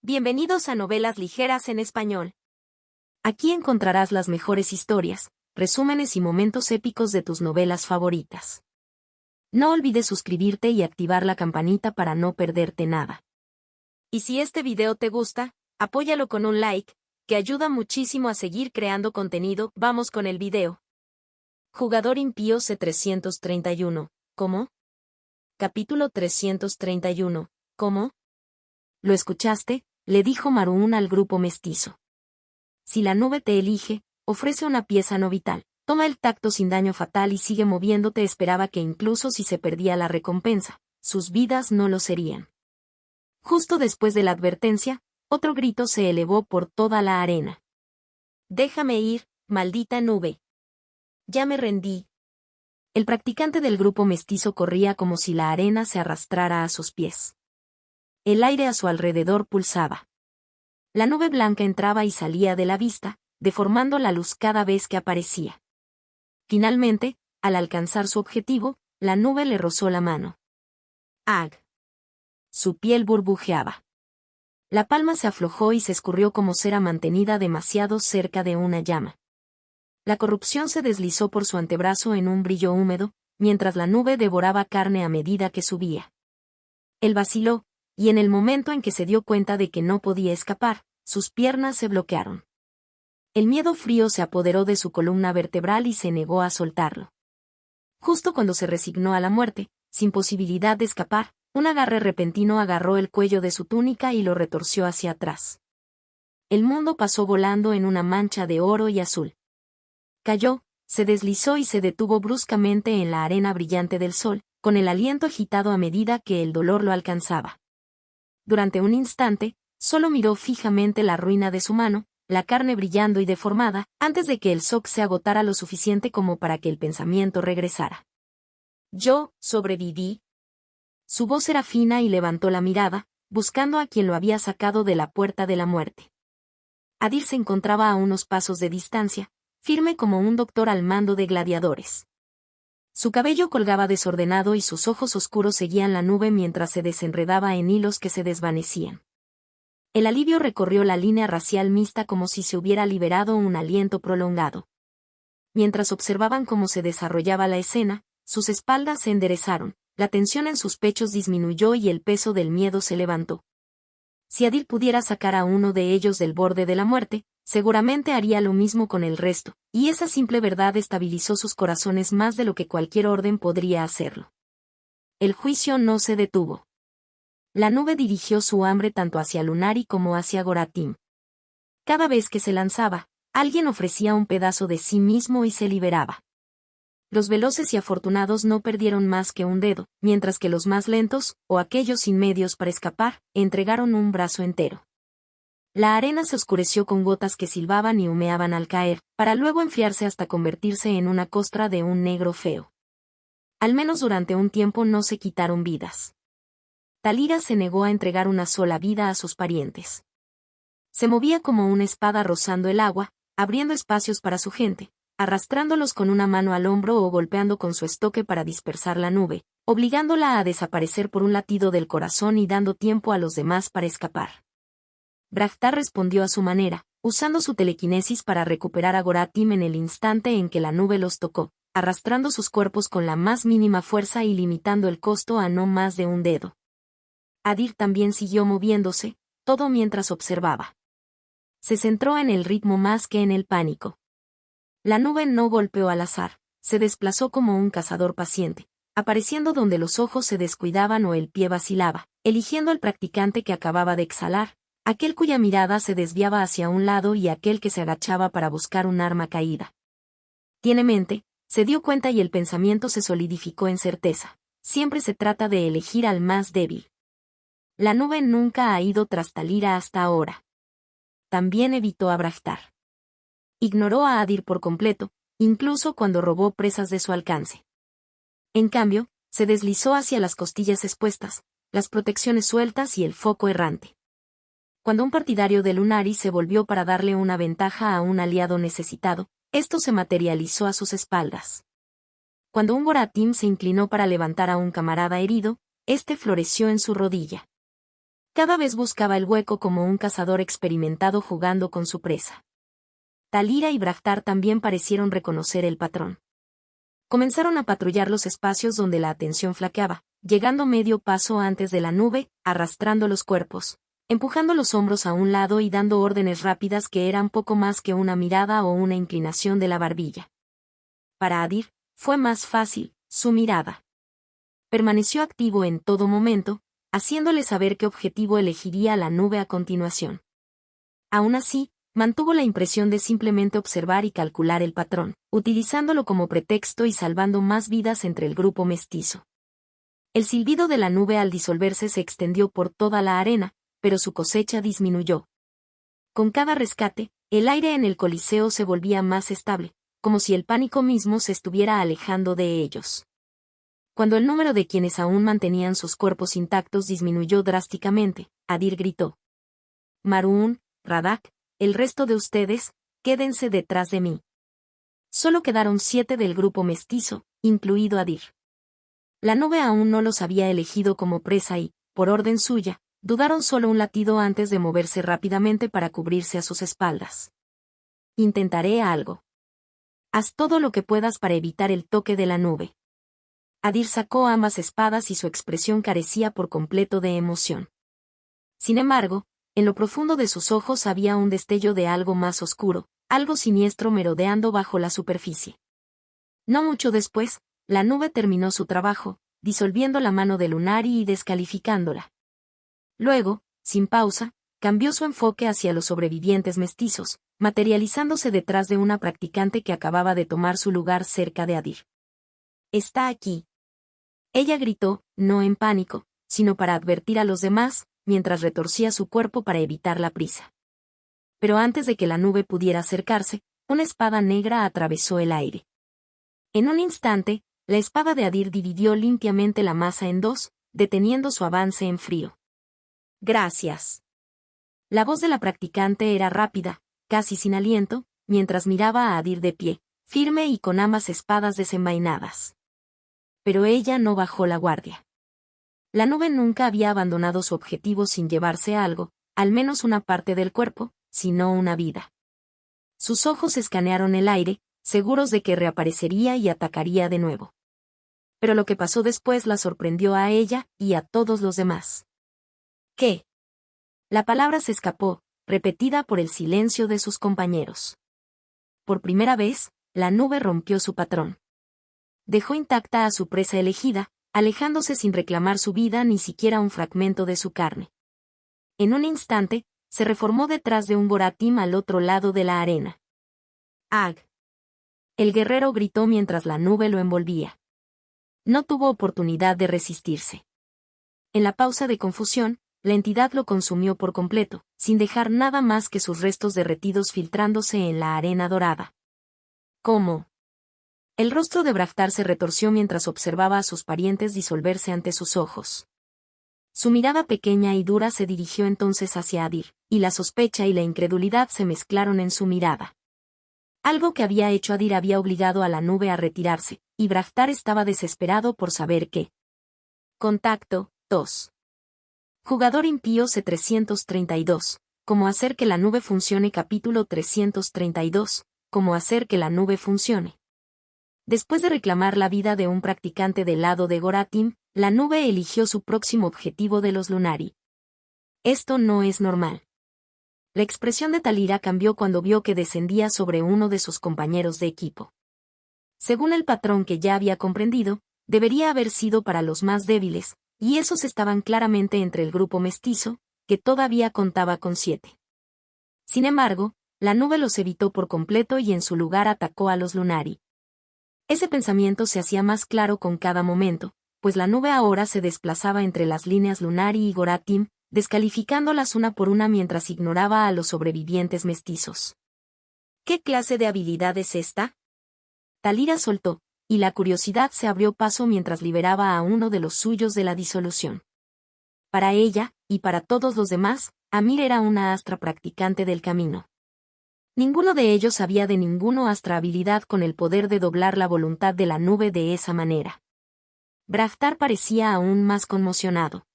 Bienvenidos a Novelas Ligeras en Español. Aquí encontrarás las mejores historias, resúmenes y momentos épicos de tus novelas favoritas. No olvides suscribirte y activar la campanita para no perderte nada. Y si este video te gusta, apóyalo con un like, que ayuda muchísimo a seguir creando contenido. Vamos con el video. Jugador impío C331. ¿Cómo? Capítulo 331. ¿Cómo? ¿Lo escuchaste?, le dijo Maroon al grupo mestizo. Si la nube te elige, ofrece una pieza no vital. Toma el tacto sin daño fatal y sigue moviéndote. Esperaba que incluso si se perdía la recompensa, sus vidas no lo serían. Justo después de la advertencia, otro grito se elevó por toda la arena. Déjame ir, maldita nube. Ya me rendí. El practicante del grupo mestizo corría como si la arena se arrastrara a sus pies. El aire a su alrededor pulsaba. La nube blanca entraba y salía de la vista, deformando la luz cada vez que aparecía. Finalmente, al alcanzar su objetivo, la nube le rozó la mano. ¡Ag! Su piel burbujeaba. La palma se aflojó y se escurrió como cera mantenida demasiado cerca de una llama. La corrupción se deslizó por su antebrazo en un brillo húmedo, mientras la nube devoraba carne a medida que subía. Él vaciló, y en el momento en que se dio cuenta de que no podía escapar, sus piernas se bloquearon. El miedo frío se apoderó de su columna vertebral y se negó a soltarlo. Justo cuando se resignó a la muerte, sin posibilidad de escapar, un agarre repentino agarró el cuello de su túnica y lo retorció hacia atrás. El mundo pasó volando en una mancha de oro y azul. Cayó, se deslizó y se detuvo bruscamente en la arena brillante del sol, con el aliento agitado a medida que el dolor lo alcanzaba. Durante un instante, solo miró fijamente la ruina de su mano, la carne brillando y deformada, antes de que el shock se agotara lo suficiente como para que el pensamiento regresara. Yo sobreviví. Su voz era fina y levantó la mirada, buscando a quien lo había sacado de la puerta de la muerte. Adir se encontraba a unos pasos de distancia, firme como un doctor al mando de gladiadores. Su cabello colgaba desordenado y sus ojos oscuros seguían la nube mientras se desenredaba en hilos que se desvanecían. El alivio recorrió la línea racial mixta como si se hubiera liberado un aliento prolongado. Mientras observaban cómo se desarrollaba la escena, sus espaldas se enderezaron, la tensión en sus pechos disminuyó y el peso del miedo se levantó. Si Adir pudiera sacar a uno de ellos del borde de la muerte, seguramente haría lo mismo con el resto, y esa simple verdad estabilizó sus corazones más de lo que cualquier orden podría hacerlo. El juicio no se detuvo. La nube dirigió su hambre tanto hacia Lunari como hacia Goratim. Cada vez que se lanzaba, alguien ofrecía un pedazo de sí mismo y se liberaba. Los veloces y afortunados no perdieron más que un dedo, mientras que los más lentos, o aquellos sin medios para escapar, entregaron un brazo entero. La arena se oscureció con gotas que silbaban y humeaban al caer, para luego enfriarse hasta convertirse en una costra de un negro feo. Al menos durante un tiempo no se quitaron vidas. Talira se negó a entregar una sola vida a sus parientes. Se movía como una espada rozando el agua, abriendo espacios para su gente, arrastrándolos con una mano al hombro o golpeando con su estoque para dispersar la nube, obligándola a desaparecer por un latido del corazón y dando tiempo a los demás para escapar. Brahtar respondió a su manera, usando su telequinesis para recuperar a Goratim en el instante en que la nube los tocó, arrastrando sus cuerpos con la más mínima fuerza y limitando el costo a no más de un dedo. Adir también siguió moviéndose, todo mientras observaba. Se centró en el ritmo más que en el pánico. La nube no golpeó al azar, se desplazó como un cazador paciente, apareciendo donde los ojos se descuidaban o el pie vacilaba, eligiendo al practicante que acababa de exhalar, aquel cuya mirada se desviaba hacia un lado y aquel que se agachaba para buscar un arma caída. Tiene mente, se dio cuenta y el pensamiento se solidificó en certeza. Siempre se trata de elegir al más débil. La nube nunca ha ido tras Talira hasta ahora. También evitó a Brahtar. Ignoró a Adir por completo, incluso cuando robó presas de su alcance. En cambio, se deslizó hacia las costillas expuestas, las protecciones sueltas y el foco errante. Cuando un partidario de Lunari se volvió para darle una ventaja a un aliado necesitado, esto se materializó a sus espaldas. Cuando un Goratim se inclinó para levantar a un camarada herido, este floreció en su rodilla. Cada vez buscaba el hueco como un cazador experimentado jugando con su presa. Talira y Braftar también parecieron reconocer el patrón. Comenzaron a patrullar los espacios donde la atención flaqueaba, llegando medio paso antes de la nube, arrastrando los cuerpos, empujando los hombros a un lado y dando órdenes rápidas que eran poco más que una mirada o una inclinación de la barbilla. Para Adir, fue más fácil, su mirada. Permaneció activo en todo momento, haciéndole saber qué objetivo elegiría la nube a continuación. Aún así, mantuvo la impresión de simplemente observar y calcular el patrón, utilizándolo como pretexto y salvando más vidas entre el grupo mestizo. El silbido de la nube al disolverse se extendió por toda la arena, pero su cosecha disminuyó. Con cada rescate, el aire en el Coliseo se volvía más estable, como si el pánico mismo se estuviera alejando de ellos. Cuando el número de quienes aún mantenían sus cuerpos intactos disminuyó drásticamente, Adir gritó: Maroon, Radak, el resto de ustedes, quédense detrás de mí. Solo quedaron 7 del grupo mestizo, incluido Adir. La nube aún no los había elegido como presa y, por orden suya, dudaron solo un latido antes de moverse rápidamente para cubrirse a sus espaldas. Intentaré algo. Haz todo lo que puedas para evitar el toque de la nube. Adir sacó ambas espadas y su expresión carecía por completo de emoción. Sin embargo, en lo profundo de sus ojos había un destello de algo más oscuro, algo siniestro merodeando bajo la superficie. No mucho después, la nube terminó su trabajo, disolviendo la mano de Lunari y descalificándola. Luego, sin pausa, cambió su enfoque hacia los sobrevivientes mestizos, materializándose detrás de una practicante que acababa de tomar su lugar cerca de Adir. «Está aquí». Ella gritó, no en pánico, sino para advertir a los demás, mientras retorcía su cuerpo para evitar la prisa. Pero antes de que la nube pudiera acercarse, una espada negra atravesó el aire. En un instante, la espada de Adir dividió limpiamente la masa en dos, deteniendo su avance en frío. «Gracias». La voz de la practicante era rápida, casi sin aliento, mientras miraba a Adir de pie, firme y con ambas espadas desenvainadas. Pero ella no bajó la guardia. La nube nunca había abandonado su objetivo sin llevarse algo, al menos una parte del cuerpo, sino una vida. Sus ojos escanearon el aire, seguros de que reaparecería y atacaría de nuevo. Pero lo que pasó después la sorprendió a ella y a todos los demás. ¿Qué? La palabra se escapó, repetida por el silencio de sus compañeros. Por primera vez, la nube rompió su patrón. Dejó intacta a su presa elegida, alejándose sin reclamar su vida ni siquiera un fragmento de su carne. En un instante, se reformó detrás de un Goratim al otro lado de la arena. «Ag». El guerrero gritó mientras la nube lo envolvía. No tuvo oportunidad de resistirse. En la pausa de confusión, la entidad lo consumió por completo, sin dejar nada más que sus restos derretidos filtrándose en la arena dorada. ¿Cómo? El rostro de Braftar se retorció mientras observaba a sus parientes disolverse ante sus ojos. Su mirada pequeña y dura se dirigió entonces hacia Adir, y la sospecha y la incredulidad se mezclaron en su mirada. Algo que había hecho Adir había obligado a la nube a retirarse, y Braftar estaba desesperado por saber qué. Contacto 2. Jugador impío C332. Cómo hacer que la nube funcione. Capítulo 332. Cómo hacer que la nube funcione. Después de reclamar la vida de un practicante del lado de Goratim, la nube eligió su próximo objetivo de los Lunari. Esto no es normal. La expresión de Talira cambió cuando vio que descendía sobre uno de sus compañeros de equipo. Según el patrón que ya había comprendido, debería haber sido para los más débiles, y esos estaban claramente entre el grupo mestizo, que todavía contaba con 7. Sin embargo, la nube los evitó por completo y en su lugar atacó a los Lunari. Ese pensamiento se hacía más claro con cada momento, pues la nube ahora se desplazaba entre las líneas Lunari y Goratim, descalificándolas una por una mientras ignoraba a los sobrevivientes mestizos. ¿Qué clase de habilidad es esta? Talira soltó, y la curiosidad se abrió paso mientras liberaba a uno de los suyos de la disolución. Para ella, y para todos los demás, Amir era una astra practicante del camino. Ninguno de ellos sabía de ninguna astra habilidad con el poder de doblar la voluntad de la nube de esa manera. Braftar parecía aún más conmocionado.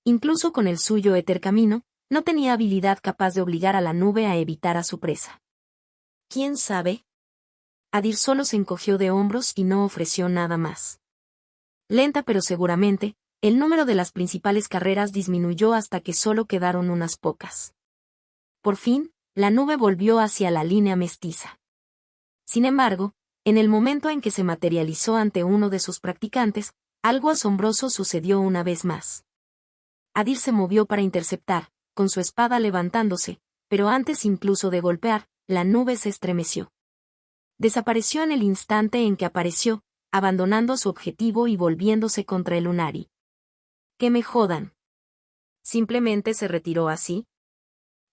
Incluso con el suyo éter camino, no tenía habilidad capaz de obligar a la nube a evitar a su presa. ¿Quién sabe? Adir solo se encogió de hombros y no ofreció nada más. Lenta pero seguramente, el número de las principales carreras disminuyó hasta que solo quedaron unas pocas. Por fin, la nube volvió hacia la línea mestiza. Sin embargo, en el momento en que se materializó ante uno de sus practicantes, algo asombroso sucedió una vez más. Adir se movió para interceptar, con su espada levantándose, pero antes incluso de golpear, la nube se estremeció. Desapareció en el instante en que apareció, abandonando su objetivo y volviéndose contra el Lunari. «Que me jodan». ¿Simplemente se retiró así?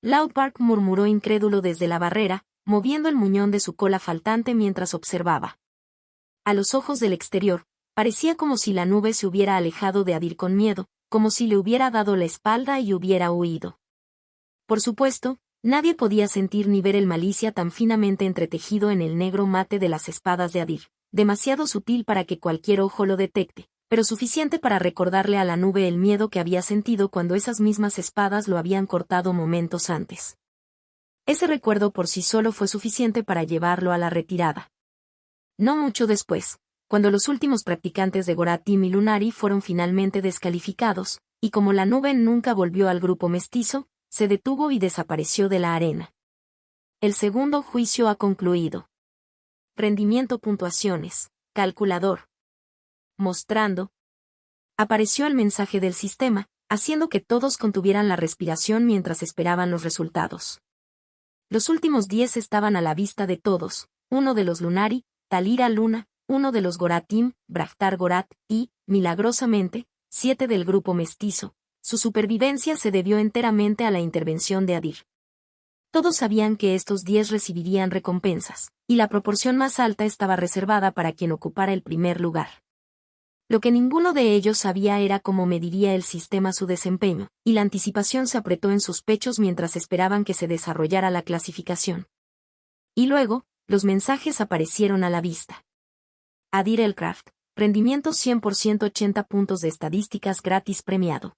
Loudbark murmuró incrédulo desde la barrera, moviendo el muñón de su cola faltante mientras observaba. A los ojos del exterior, parecía como si la nube se hubiera alejado de Adir con miedo, como si le hubiera dado la espalda y hubiera huido. Por supuesto, nadie podía sentir ni ver el malicia tan finamente entretejido en el negro mate de las espadas de Adir, demasiado sutil para que cualquier ojo lo detecte, pero suficiente para recordarle a la nube el miedo que había sentido cuando esas mismas espadas lo habían cortado momentos antes. Ese recuerdo por sí solo fue suficiente para llevarlo a la retirada. No mucho después, cuando los últimos practicantes de Goratim y Lunari fueron finalmente descalificados, y como la nube nunca volvió al grupo mestizo, se detuvo y desapareció de la arena. El segundo juicio ha concluido. Rendimiento puntuaciones, calculador. Mostrando. Apareció el mensaje del sistema, haciendo que todos contuvieran la respiración mientras esperaban los resultados. Los últimos 10 estaban a la vista de todos, uno de los Lunari, Talira Luna, uno de los Goratim, Brahtar Gorat, y, milagrosamente, 7 del grupo mestizo. Su supervivencia se debió enteramente a la intervención de Adir. Todos sabían que estos 10 recibirían recompensas, y la proporción más alta estaba reservada para quien ocupara el primer lugar. Lo que ninguno de ellos sabía era cómo mediría el sistema su desempeño, y la anticipación se apretó en sus pechos mientras esperaban que se desarrollara la clasificación. Y luego, los mensajes aparecieron a la vista. Adir Elcraft, rendimiento 100% 80 puntos de estadísticas gratis premiado.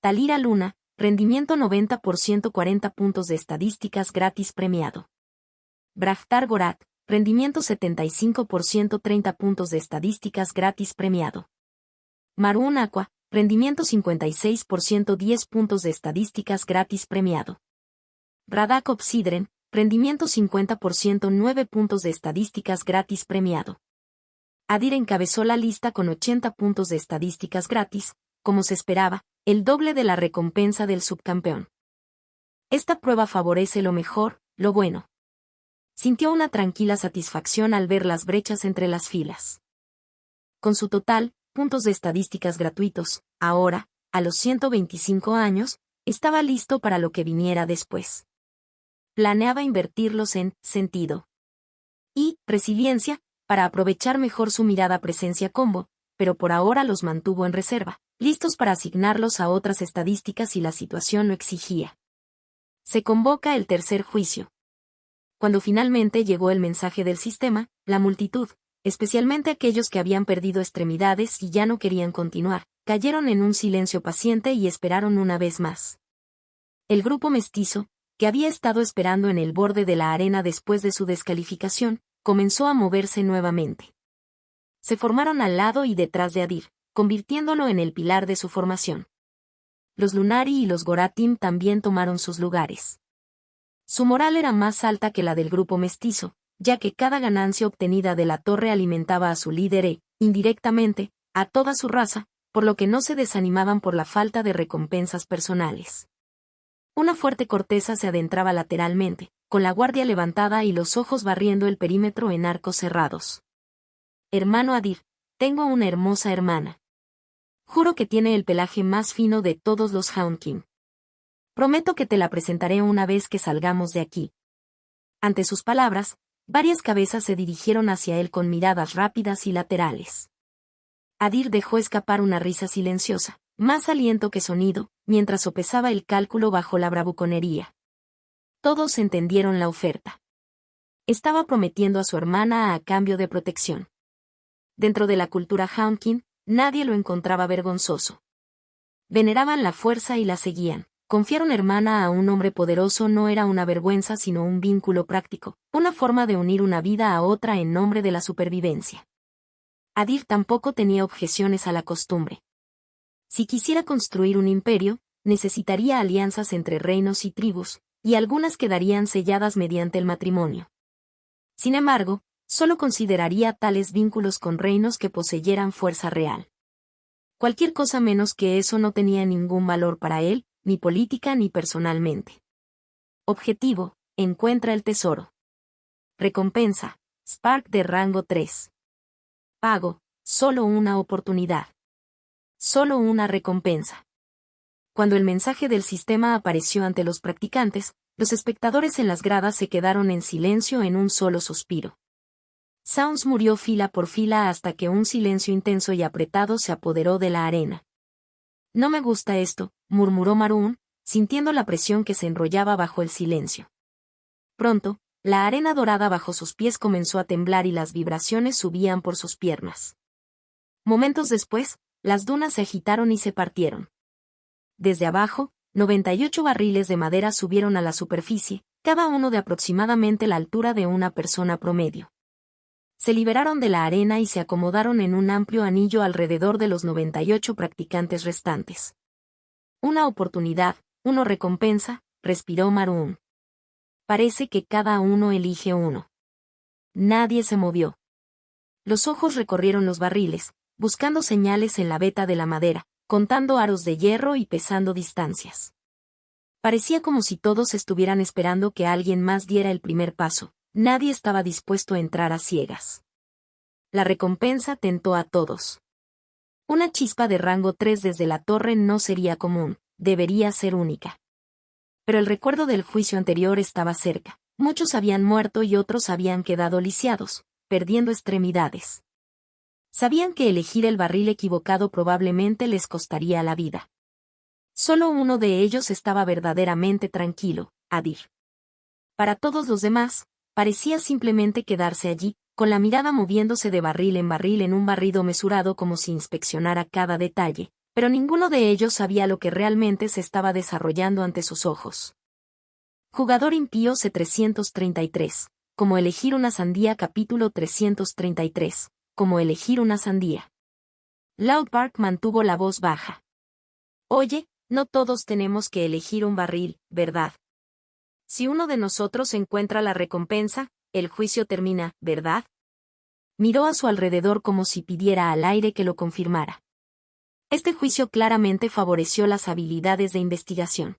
Talira Luna, rendimiento 90% 40 puntos de estadísticas gratis premiado. Brahtar Gorat, rendimiento 75% 30 puntos de estadísticas gratis premiado. Marun Aqua, rendimiento 56% 10 puntos de estadísticas gratis premiado. Radak Obsidren, rendimiento 50% 9 puntos de estadísticas gratis premiado. Adir encabezó la lista con 80 puntos de estadísticas gratis, como se esperaba, el doble de la recompensa del subcampeón. Esta prueba favorece lo mejor, lo bueno. Sintió una tranquila satisfacción al ver las brechas entre las filas. Con su total, puntos de estadísticas gratuitos, ahora, a los 125 años, estaba listo para lo que viniera después. Planeaba invertirlos en sentido y resiliencia, para aprovechar mejor su mirada presencia combo, pero por ahora los mantuvo en reserva, listos para asignarlos a otras estadísticas si la situación lo exigía. Se convoca el tercer juicio. Cuando finalmente llegó el mensaje del sistema, la multitud, especialmente aquellos que habían perdido extremidades y ya no querían continuar, cayeron en un silencio paciente y esperaron una vez más. El grupo mestizo, que había estado esperando en el borde de la arena después de su descalificación, comenzó a moverse nuevamente. Se formaron al lado y detrás de Adir, convirtiéndolo en el pilar de su formación. Los Lunari y los Goratim también tomaron sus lugares. Su moral era más alta que la del grupo mestizo, ya que cada ganancia obtenida de la torre alimentaba a su líder e, indirectamente, a toda su raza, por lo que no se desanimaban por la falta de recompensas personales. Una fuerte corteza se adentraba lateralmente, con la guardia levantada y los ojos barriendo el perímetro en arcos cerrados. Hermano Adir, tengo una hermosa hermana. Juro que tiene el pelaje más fino de todos los Houndkin. Prometo que te la presentaré una vez que salgamos de aquí. Ante sus palabras, varias cabezas se dirigieron hacia él con miradas rápidas y laterales. Adir dejó escapar una risa silenciosa, más aliento que sonido, mientras sopesaba el cálculo bajo la bravuconería. Todos entendieron la oferta. Estaba prometiendo a su hermana a cambio de protección. Dentro de la cultura Houndkin, nadie lo encontraba vergonzoso. Veneraban la fuerza y la seguían. Confiar una hermana a un hombre poderoso no era una vergüenza sino un vínculo práctico, una forma de unir una vida a otra en nombre de la supervivencia. Adir tampoco tenía objeciones a la costumbre. Si quisiera construir un imperio, necesitaría alianzas entre reinos y tribus, y algunas quedarían selladas mediante el matrimonio. Sin embargo, solo consideraría tales vínculos con reinos que poseyeran fuerza real. Cualquier cosa menos que eso no tenía ningún valor para él, ni política ni personalmente. Objetivo: encuentra el tesoro. Recompensa: Spark de rango 3. Pago: solo una oportunidad. Solo una recompensa. Cuando el mensaje del sistema apareció ante los practicantes, los espectadores en las gradas se quedaron en silencio en un solo suspiro. Sounds murió fila por fila hasta que un silencio intenso y apretado se apoderó de la arena. No me gusta esto, murmuró Maroon, sintiendo la presión que se enrollaba bajo el silencio. Pronto, la arena dorada bajo sus pies comenzó a temblar y las vibraciones subían por sus piernas. Momentos después, las dunas se agitaron y se partieron. Desde abajo, 98 barriles de madera subieron a la superficie, cada uno de aproximadamente la altura de una persona promedio. Se liberaron de la arena y se acomodaron en un amplio anillo alrededor de los 98 practicantes restantes. Una oportunidad, una recompensa, respiró Maroon. Parece que cada uno elige uno. Nadie se movió. Los ojos recorrieron los barriles, buscando señales en la veta de la madera, contando aros de hierro y pesando distancias. Parecía como si todos estuvieran esperando que alguien más diera el primer paso. Nadie estaba dispuesto a entrar a ciegas. La recompensa tentó a todos. Una chispa de rango 3 desde la torre no sería común, debería ser única. Pero el recuerdo del juicio anterior estaba cerca. Muchos habían muerto y otros habían quedado lisiados, perdiendo extremidades. Sabían que elegir el barril equivocado probablemente les costaría la vida. Solo uno de ellos estaba verdaderamente tranquilo, Adir. Para todos los demás, parecía simplemente quedarse allí, con la mirada moviéndose de barril en un barrido mesurado como si inspeccionara cada detalle, pero ninguno de ellos sabía lo que realmente se estaba desarrollando ante sus ojos. Jugador impío C333. Como elegir una sandía. Capítulo 333. Como elegir una sandía. Loudbark mantuvo la voz baja. Oye, no todos tenemos que elegir un barril, ¿verdad? Si uno de nosotros encuentra la recompensa, el juicio termina, ¿verdad? Miró a su alrededor como si pidiera al aire que lo confirmara. Este juicio claramente favoreció las habilidades de investigación.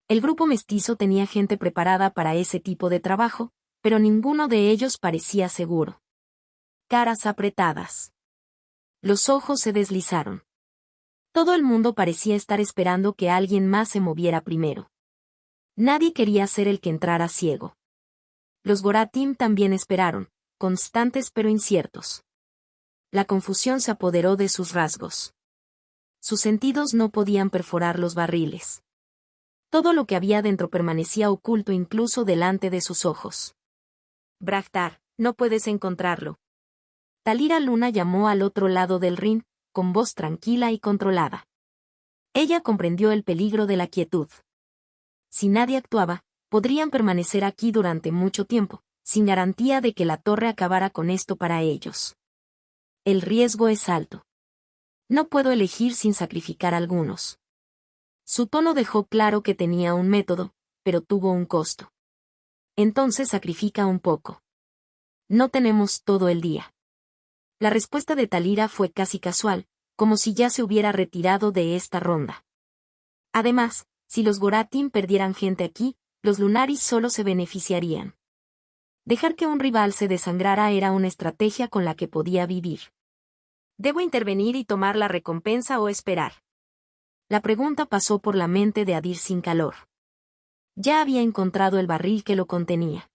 El grupo mestizo tenía gente preparada para ese tipo de trabajo, pero ninguno de ellos parecía seguro. Caras apretadas. Los ojos se deslizaron. Todo el mundo parecía estar esperando que alguien más se moviera primero. Nadie quería ser el que entrara ciego. Los Goratim también esperaron, constantes pero inciertos. La confusión se apoderó de sus rasgos. Sus sentidos no podían perforar los barriles. Todo lo que había dentro permanecía oculto incluso delante de sus ojos. Bragtar, no puedes encontrarlo. Talira Luna llamó al otro lado del ring, con voz tranquila y controlada. Ella comprendió el peligro de la quietud. Si nadie actuaba, podrían permanecer aquí durante mucho tiempo, sin garantía de que la torre acabara con esto para ellos. El riesgo es alto. No puedo elegir sin sacrificar a algunos. Su tono dejó claro que tenía un método, pero tuvo un costo. Entonces sacrifica un poco. No tenemos todo el día. La respuesta de Talira fue casi casual, como si ya se hubiera retirado de esta ronda. Además, si los Goratim perdieran gente aquí, los Lunaris solo se beneficiarían. Dejar que un rival se desangrara era una estrategia con la que podía vivir. ¿Debo intervenir y tomar la recompensa o esperar? La pregunta pasó por la mente de Adir sin calor. Ya había encontrado el barril que lo contenía.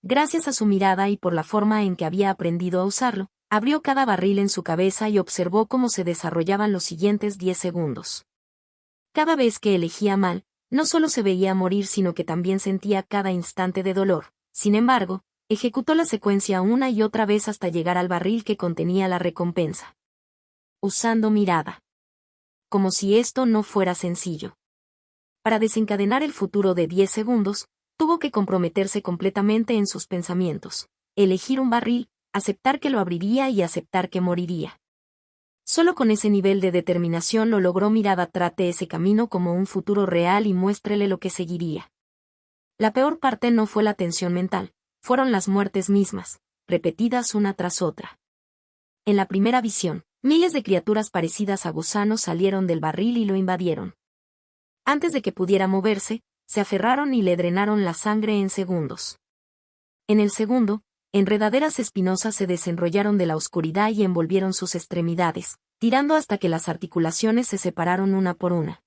Gracias a su mirada y por la forma en que había aprendido a usarlo, abrió cada barril en su cabeza y observó cómo se desarrollaban los siguientes 10 segundos. Cada vez que elegía mal, no solo se veía morir sino que también sentía cada instante de dolor. Sin embargo, ejecutó la secuencia una y otra vez hasta llegar al barril que contenía la recompensa. Usando mirada. como si esto no fuera sencillo. Para desencadenar el futuro de 10 segundos, tuvo que comprometerse completamente en sus pensamientos, elegir un barril, aceptar que lo abriría y aceptar que moriría. Solo con ese nivel de determinación lo logró. Mirada trate ese camino como un futuro real y muéstrele lo que seguiría. La peor parte no fue la tensión mental, fueron las muertes mismas, repetidas una tras otra. En la primera visión, miles de criaturas parecidas a gusanos salieron del barril y lo invadieron. Antes de que pudiera moverse, se aferraron y le drenaron la sangre en segundos. En el segundo, enredaderas espinosas se desenrollaron de la oscuridad y envolvieron sus extremidades, tirando hasta que las articulaciones se separaron una por una.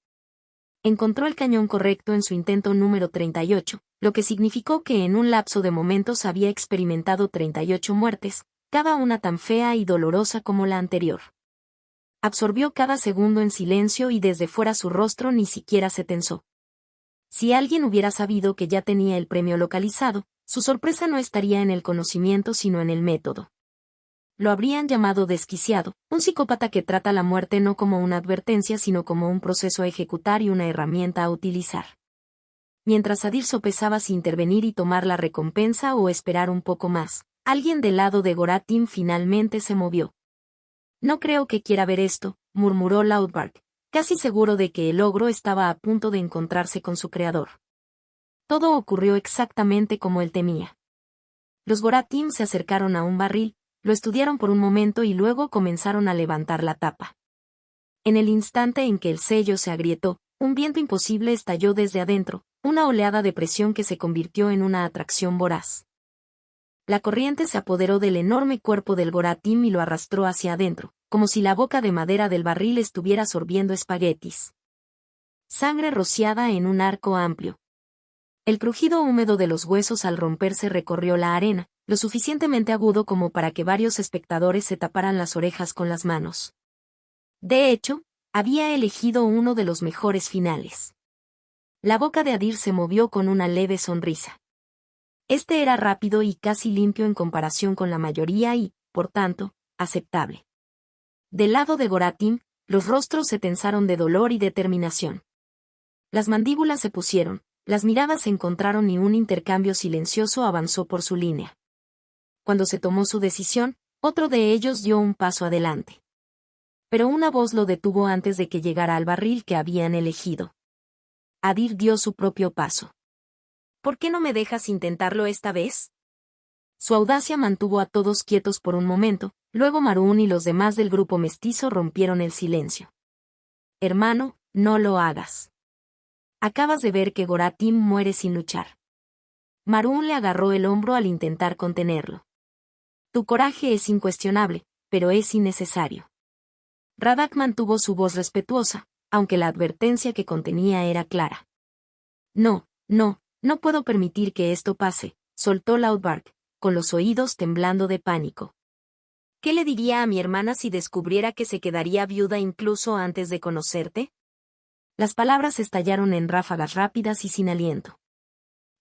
Encontró el cañón correcto en su intento número 38, lo que significó que en un lapso de momentos había experimentado 38 muertes, cada una tan fea y dolorosa como la anterior. Absorbió cada segundo en silencio y desde fuera su rostro ni siquiera se tensó. Si alguien hubiera sabido que ya tenía el premio localizado, su sorpresa no estaría en el conocimiento sino en el método. Lo habrían llamado desquiciado, un psicópata que trata la muerte no como una advertencia sino como un proceso a ejecutar y una herramienta a utilizar. Mientras Adir sopesaba si intervenir y tomar la recompensa o esperar un poco más, alguien del lado de Goratim finalmente se movió. «No creo que quiera ver esto», murmuró Loudbark, casi seguro de que el ogro estaba a punto de encontrarse con su creador. Todo ocurrió exactamente como él temía. Los Goratim se acercaron a un barril, lo estudiaron por un momento y luego comenzaron a levantar la tapa. En el instante en que el sello se agrietó, un viento imposible estalló desde adentro, una oleada de presión que se convirtió en una atracción voraz. La corriente se apoderó del enorme cuerpo del Goratim y lo arrastró hacia adentro, como si la boca de madera del barril estuviera sorbiendo espaguetis. Sangre rociada en un arco amplio. El crujido húmedo de los huesos al romperse recorrió la arena, lo suficientemente agudo como para que varios espectadores se taparan las orejas con las manos. De hecho, había elegido uno de los mejores finales. La boca de Adir se movió con una leve sonrisa. Este era rápido y casi limpio en comparación con la mayoría y, por tanto, aceptable. Del lado de Goratim, los rostros se tensaron de dolor y determinación. Las mandíbulas se pusieron, las miradas se encontraron y un intercambio silencioso avanzó por su línea. Cuando se tomó su decisión, otro de ellos dio un paso adelante. Pero una voz lo detuvo antes de que llegara al barril que habían elegido. Adir dio su propio paso. «¿Por qué no me dejas intentarlo esta vez?» Su audacia mantuvo a todos quietos por un momento, luego Maroon y los demás del grupo mestizo rompieron el silencio. «Hermano, no lo hagas. Acabas de ver que Goratim muere sin luchar». Maroon le agarró el hombro al intentar contenerlo. «Tu coraje es incuestionable, pero es innecesario». Radak mantuvo su voz respetuosa, aunque la advertencia que contenía era clara. «No puedo permitir que esto pase», soltó Loudbark, con los oídos temblando de pánico. «¿Qué le diría a mi hermana si descubriera que se quedaría viuda incluso antes de conocerte?» Las palabras estallaron en ráfagas rápidas y sin aliento.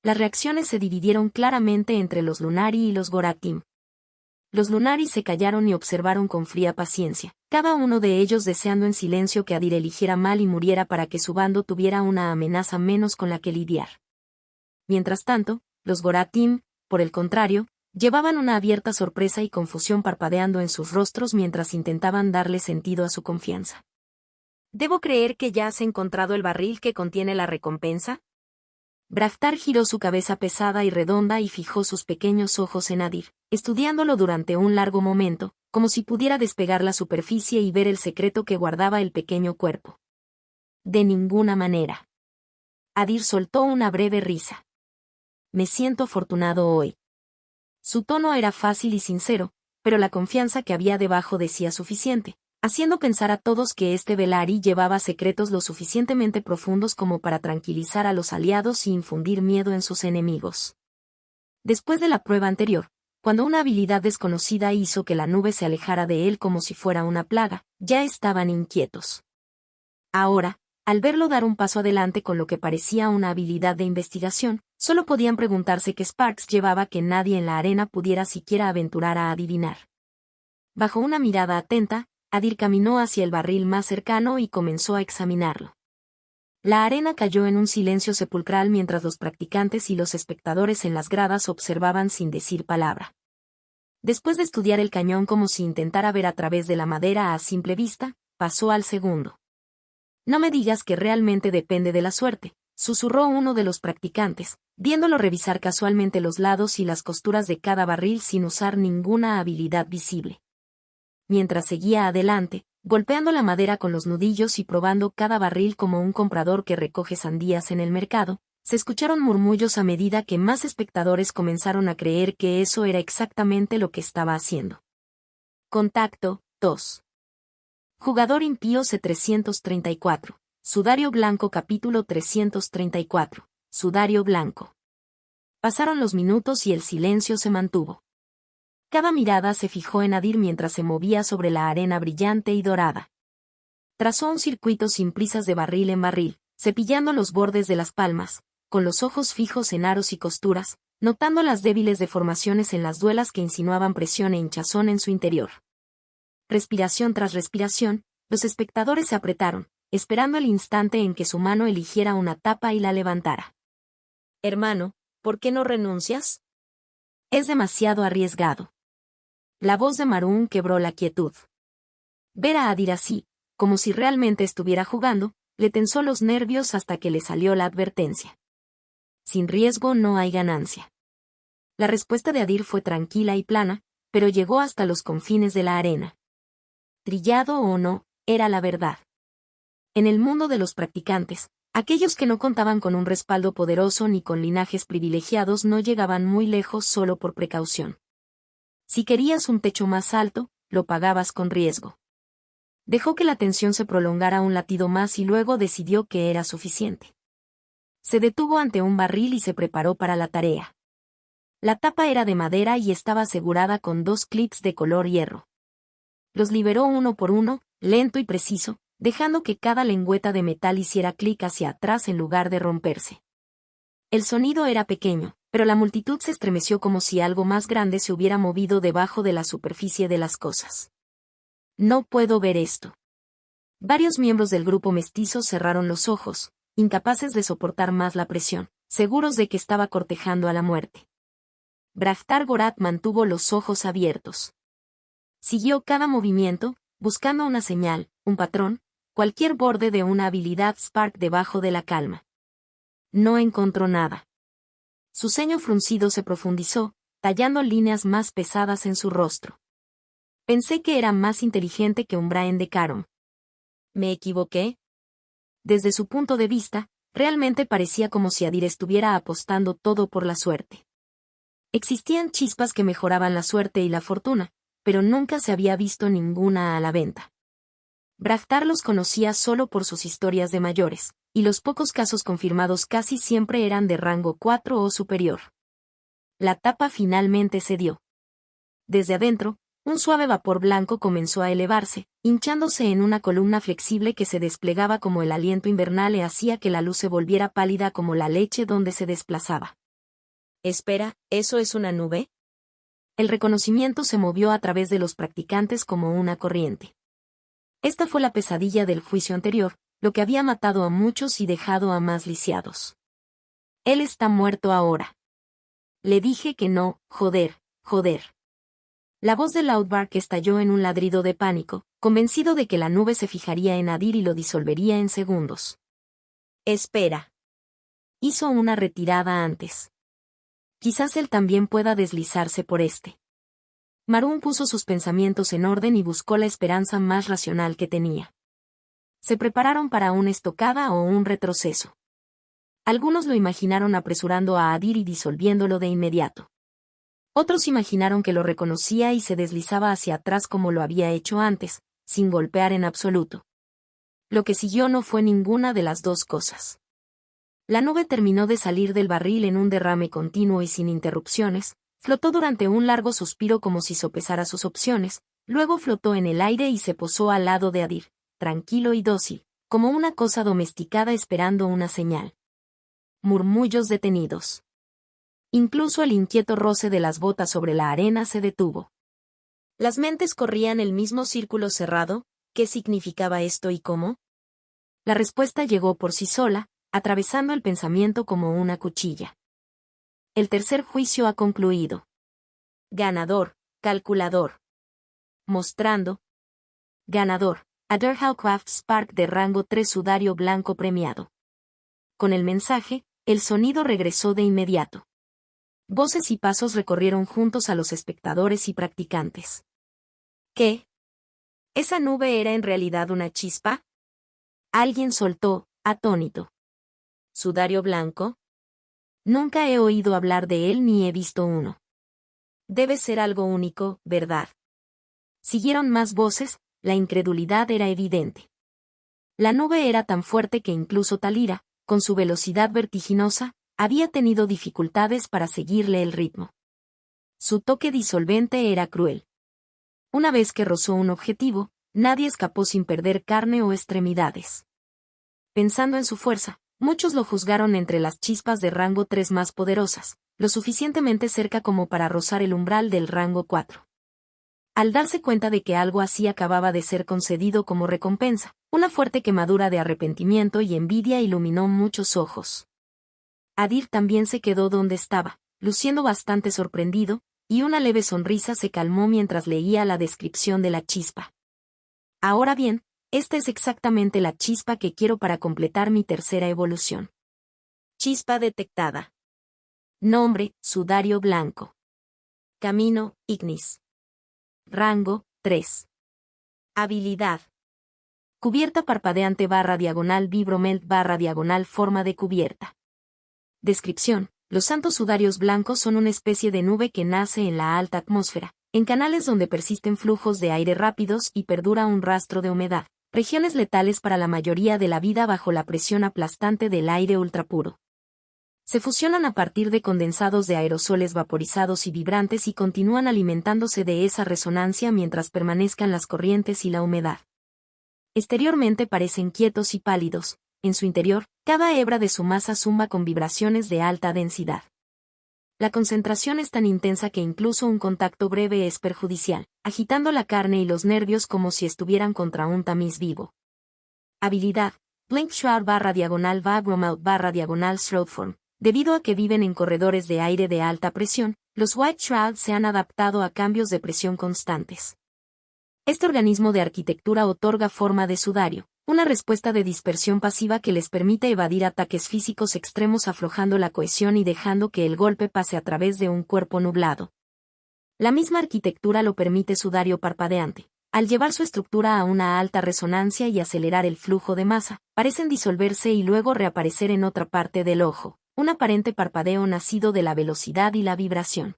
Las reacciones se dividieron claramente entre los Lunari y los Goratim. Los Lunari se callaron y observaron con fría paciencia, cada uno de ellos deseando en silencio que Adir eligiera mal y muriera para que su bando tuviera una amenaza menos con la que lidiar. Mientras tanto, los Goratim, por el contrario, llevaban una abierta sorpresa y confusión parpadeando en sus rostros mientras intentaban darle sentido a su confianza. «¿Debo creer que ya has encontrado el barril que contiene la recompensa?» Braftar giró su cabeza pesada y redonda y fijó sus pequeños ojos en Adir, estudiándolo durante un largo momento, como si pudiera despegar la superficie y ver el secreto que guardaba el pequeño cuerpo. «De ninguna manera». Adir soltó una breve risa. «Me siento afortunado hoy». Su tono era fácil y sincero, pero la confianza que había debajo decía suficiente, haciendo pensar a todos que este Velari llevaba secretos lo suficientemente profundos como para tranquilizar a los aliados y infundir miedo en sus enemigos. Después de la prueba anterior, cuando una habilidad desconocida hizo que la nube se alejara de él como si fuera una plaga, ya estaban inquietos. Ahora, al verlo dar un paso adelante con lo que parecía una habilidad de investigación, solo podían preguntarse qué Sparks llevaba que nadie en la arena pudiera siquiera aventurar a adivinar. Bajo una mirada atenta, Adir caminó hacia el barril más cercano y comenzó a examinarlo. La arena cayó en un silencio sepulcral mientras los practicantes y los espectadores en las gradas observaban sin decir palabra. Después de estudiar el cañón como si intentara ver a través de la madera a simple vista, pasó al segundo. No me digas que realmente depende de la suerte, susurró uno de los practicantes, viéndolo revisar casualmente los lados y las costuras de cada barril sin usar ninguna habilidad visible. Mientras seguía adelante, golpeando la madera con los nudillos y probando cada barril como un comprador que recoge sandías en el mercado, se escucharon murmullos a medida que más espectadores comenzaron a creer que eso era exactamente lo que estaba haciendo. Contacto 2. Jugador impío C334. Sudario blanco capítulo 334. Sudario blanco. Pasaron los minutos y el silencio se mantuvo. Cada mirada se fijó en Adir mientras se movía sobre la arena brillante y dorada. Trazó un circuito sin prisas de barril en barril, cepillando los bordes de las palmas, con los ojos fijos en aros y costuras, notando las débiles deformaciones en las duelas que insinuaban presión e hinchazón en su interior. Respiración tras respiración, los espectadores se apretaron, esperando el instante en que su mano eligiera una tapa y la levantara. Hermano, ¿por qué no renuncias? Es demasiado arriesgado. La voz de Marún quebró la quietud. Ver a Adir así, como si realmente estuviera jugando, le tensó los nervios hasta que le salió la advertencia. Sin riesgo no hay ganancia. La respuesta de Adir fue tranquila y plana, pero llegó hasta los confines de la arena. Trillado o no, era la verdad. En el mundo de los practicantes, aquellos que no contaban con un respaldo poderoso ni con linajes privilegiados no llegaban muy lejos solo por precaución. Si querías un techo más alto, lo pagabas con riesgo. Dejó que la tensión se prolongara un latido más y luego decidió que era suficiente. Se detuvo ante un barril y se preparó para la tarea. La tapa era de madera y estaba asegurada con 2 clips de color hierro. Los liberó uno por uno, lento y preciso, dejando que cada lengüeta de metal hiciera clic hacia atrás en lugar de romperse. El sonido era pequeño, pero la multitud se estremeció como si algo más grande se hubiera movido debajo de la superficie de las cosas. No puedo ver esto. Varios miembros del grupo mestizo cerraron los ojos, incapaces de soportar más la presión, seguros de que estaba cortejando a la muerte. Braftar Gorat mantuvo los ojos abiertos. Siguió cada movimiento, buscando una señal, un patrón, cualquier borde de una habilidad Spark debajo de la calma. No encontró nada. Su ceño fruncido se profundizó, tallando líneas más pesadas en su rostro. Pensé que era más inteligente que un Brain de Caron. ¿Me equivoqué? Desde su punto de vista, realmente parecía como si Adir estuviera apostando todo por la suerte. Existían chispas que mejoraban la suerte y la fortuna, pero nunca se había visto ninguna a la venta. Braftar los conocía solo por sus historias de mayores, y los pocos casos confirmados casi siempre eran de rango 4 o superior. La tapa finalmente cedió. Desde adentro, un suave vapor blanco comenzó a elevarse, hinchándose en una columna flexible que se desplegaba como el aliento invernal e hacía que la luz se volviera pálida como la leche donde se desplazaba. Espera, ¿eso es una nube? El reconocimiento se movió a través de los practicantes como una corriente. Esta fue la pesadilla del juicio anterior, lo que había matado a muchos y dejado a más lisiados. Él está muerto ahora. Le dije que no, joder. La voz de Loudbark estalló en un ladrido de pánico, convencido de que la nube se fijaría en Adir y lo disolvería en segundos. Espera. Hizo una retirada antes. Quizás él también pueda deslizarse por este. Marún puso sus pensamientos en orden y buscó la esperanza más racional que tenía. Se prepararon para una estocada o un retroceso. Algunos lo imaginaron apresurando a Adir y disolviéndolo de inmediato. Otros imaginaron que lo reconocía y se deslizaba hacia atrás como lo había hecho antes, sin golpear en absoluto. Lo que siguió no fue ninguna de las dos cosas. La nube terminó de salir del barril en un derrame continuo y sin interrupciones, flotó durante un largo suspiro como si sopesara sus opciones, luego flotó en el aire y se posó al lado de Adir, tranquilo y dócil, como una cosa domesticada esperando una señal. Murmullos detenidos. Incluso el inquieto roce de las botas sobre la arena se detuvo. Las mentes corrían el mismo círculo cerrado. ¿Qué significaba esto y cómo? La respuesta llegó por sí sola, atravesando el pensamiento como una cuchilla. El tercer juicio ha concluido. Ganador, calculador. Mostrando. Ganador, Adderhall Craft Spark de rango 3 sudario blanco premiado. Con el mensaje, el sonido regresó de inmediato. Voces y pasos recorrieron juntos a los espectadores y practicantes. ¿Qué? ¿Esa nube era en realidad una chispa? Alguien soltó, atónito. ¿Sudario blanco? Nunca he oído hablar de él ni he visto uno. Debe ser algo único, ¿verdad? Siguieron más voces, la incredulidad era evidente. La nube era tan fuerte que incluso Talira, con su velocidad vertiginosa, había tenido dificultades para seguirle el ritmo. Su toque disolvente era cruel. Una vez que rozó un objetivo, nadie escapó sin perder carne o extremidades. Pensando en su fuerza, muchos lo juzgaron entre las chispas de rango 3 más poderosas, lo suficientemente cerca como para rozar el umbral del rango 4. Al darse cuenta de que algo así acababa de ser concedido como recompensa, una fuerte quemadura de arrepentimiento y envidia iluminó muchos ojos. Adir también se quedó donde estaba, luciendo bastante sorprendido, y una leve sonrisa se calmó mientras leía la descripción de la chispa. Ahora bien, esta es exactamente la chispa que quiero para completar mi tercera evolución. Chispa detectada. Nombre, sudario blanco. Camino, ignis. Rango, 3. Habilidad. Cubierta parpadeante /diagonal vibromelt /diagonal forma de cubierta. Descripción. Los santos sudarios blancos son una especie de nube que nace en la alta atmósfera, en canales donde persisten flujos de aire rápidos y perdura un rastro de humedad, regiones letales para la mayoría de la vida bajo la presión aplastante del aire ultrapuro. Se fusionan a partir de condensados de aerosoles vaporizados y vibrantes y continúan alimentándose de esa resonancia mientras permanezcan las corrientes y la humedad. Exteriormente parecen quietos y pálidos. En su interior, cada hebra de su masa zumba con vibraciones de alta densidad. La concentración es tan intensa que incluso un contacto breve es perjudicial, agitando la carne y los nervios como si estuvieran contra un tamiz vivo. Habilidad. Blink Shroud /diagonal Vagromelt /diagonal Shroudform. Debido a que viven en corredores de aire de alta presión, los White Shrouds se han adaptado a cambios de presión constantes. Este organismo de arquitectura otorga forma de sudario, una respuesta de dispersión pasiva que les permite evadir ataques físicos extremos aflojando la cohesión y dejando que el golpe pase a través de un cuerpo nublado. La misma arquitectura lo permite sudario parpadeante. Al llevar su estructura a una alta resonancia y acelerar el flujo de masa, parecen disolverse y luego reaparecer en otra parte del ojo, un aparente parpadeo nacido de la velocidad y la vibración.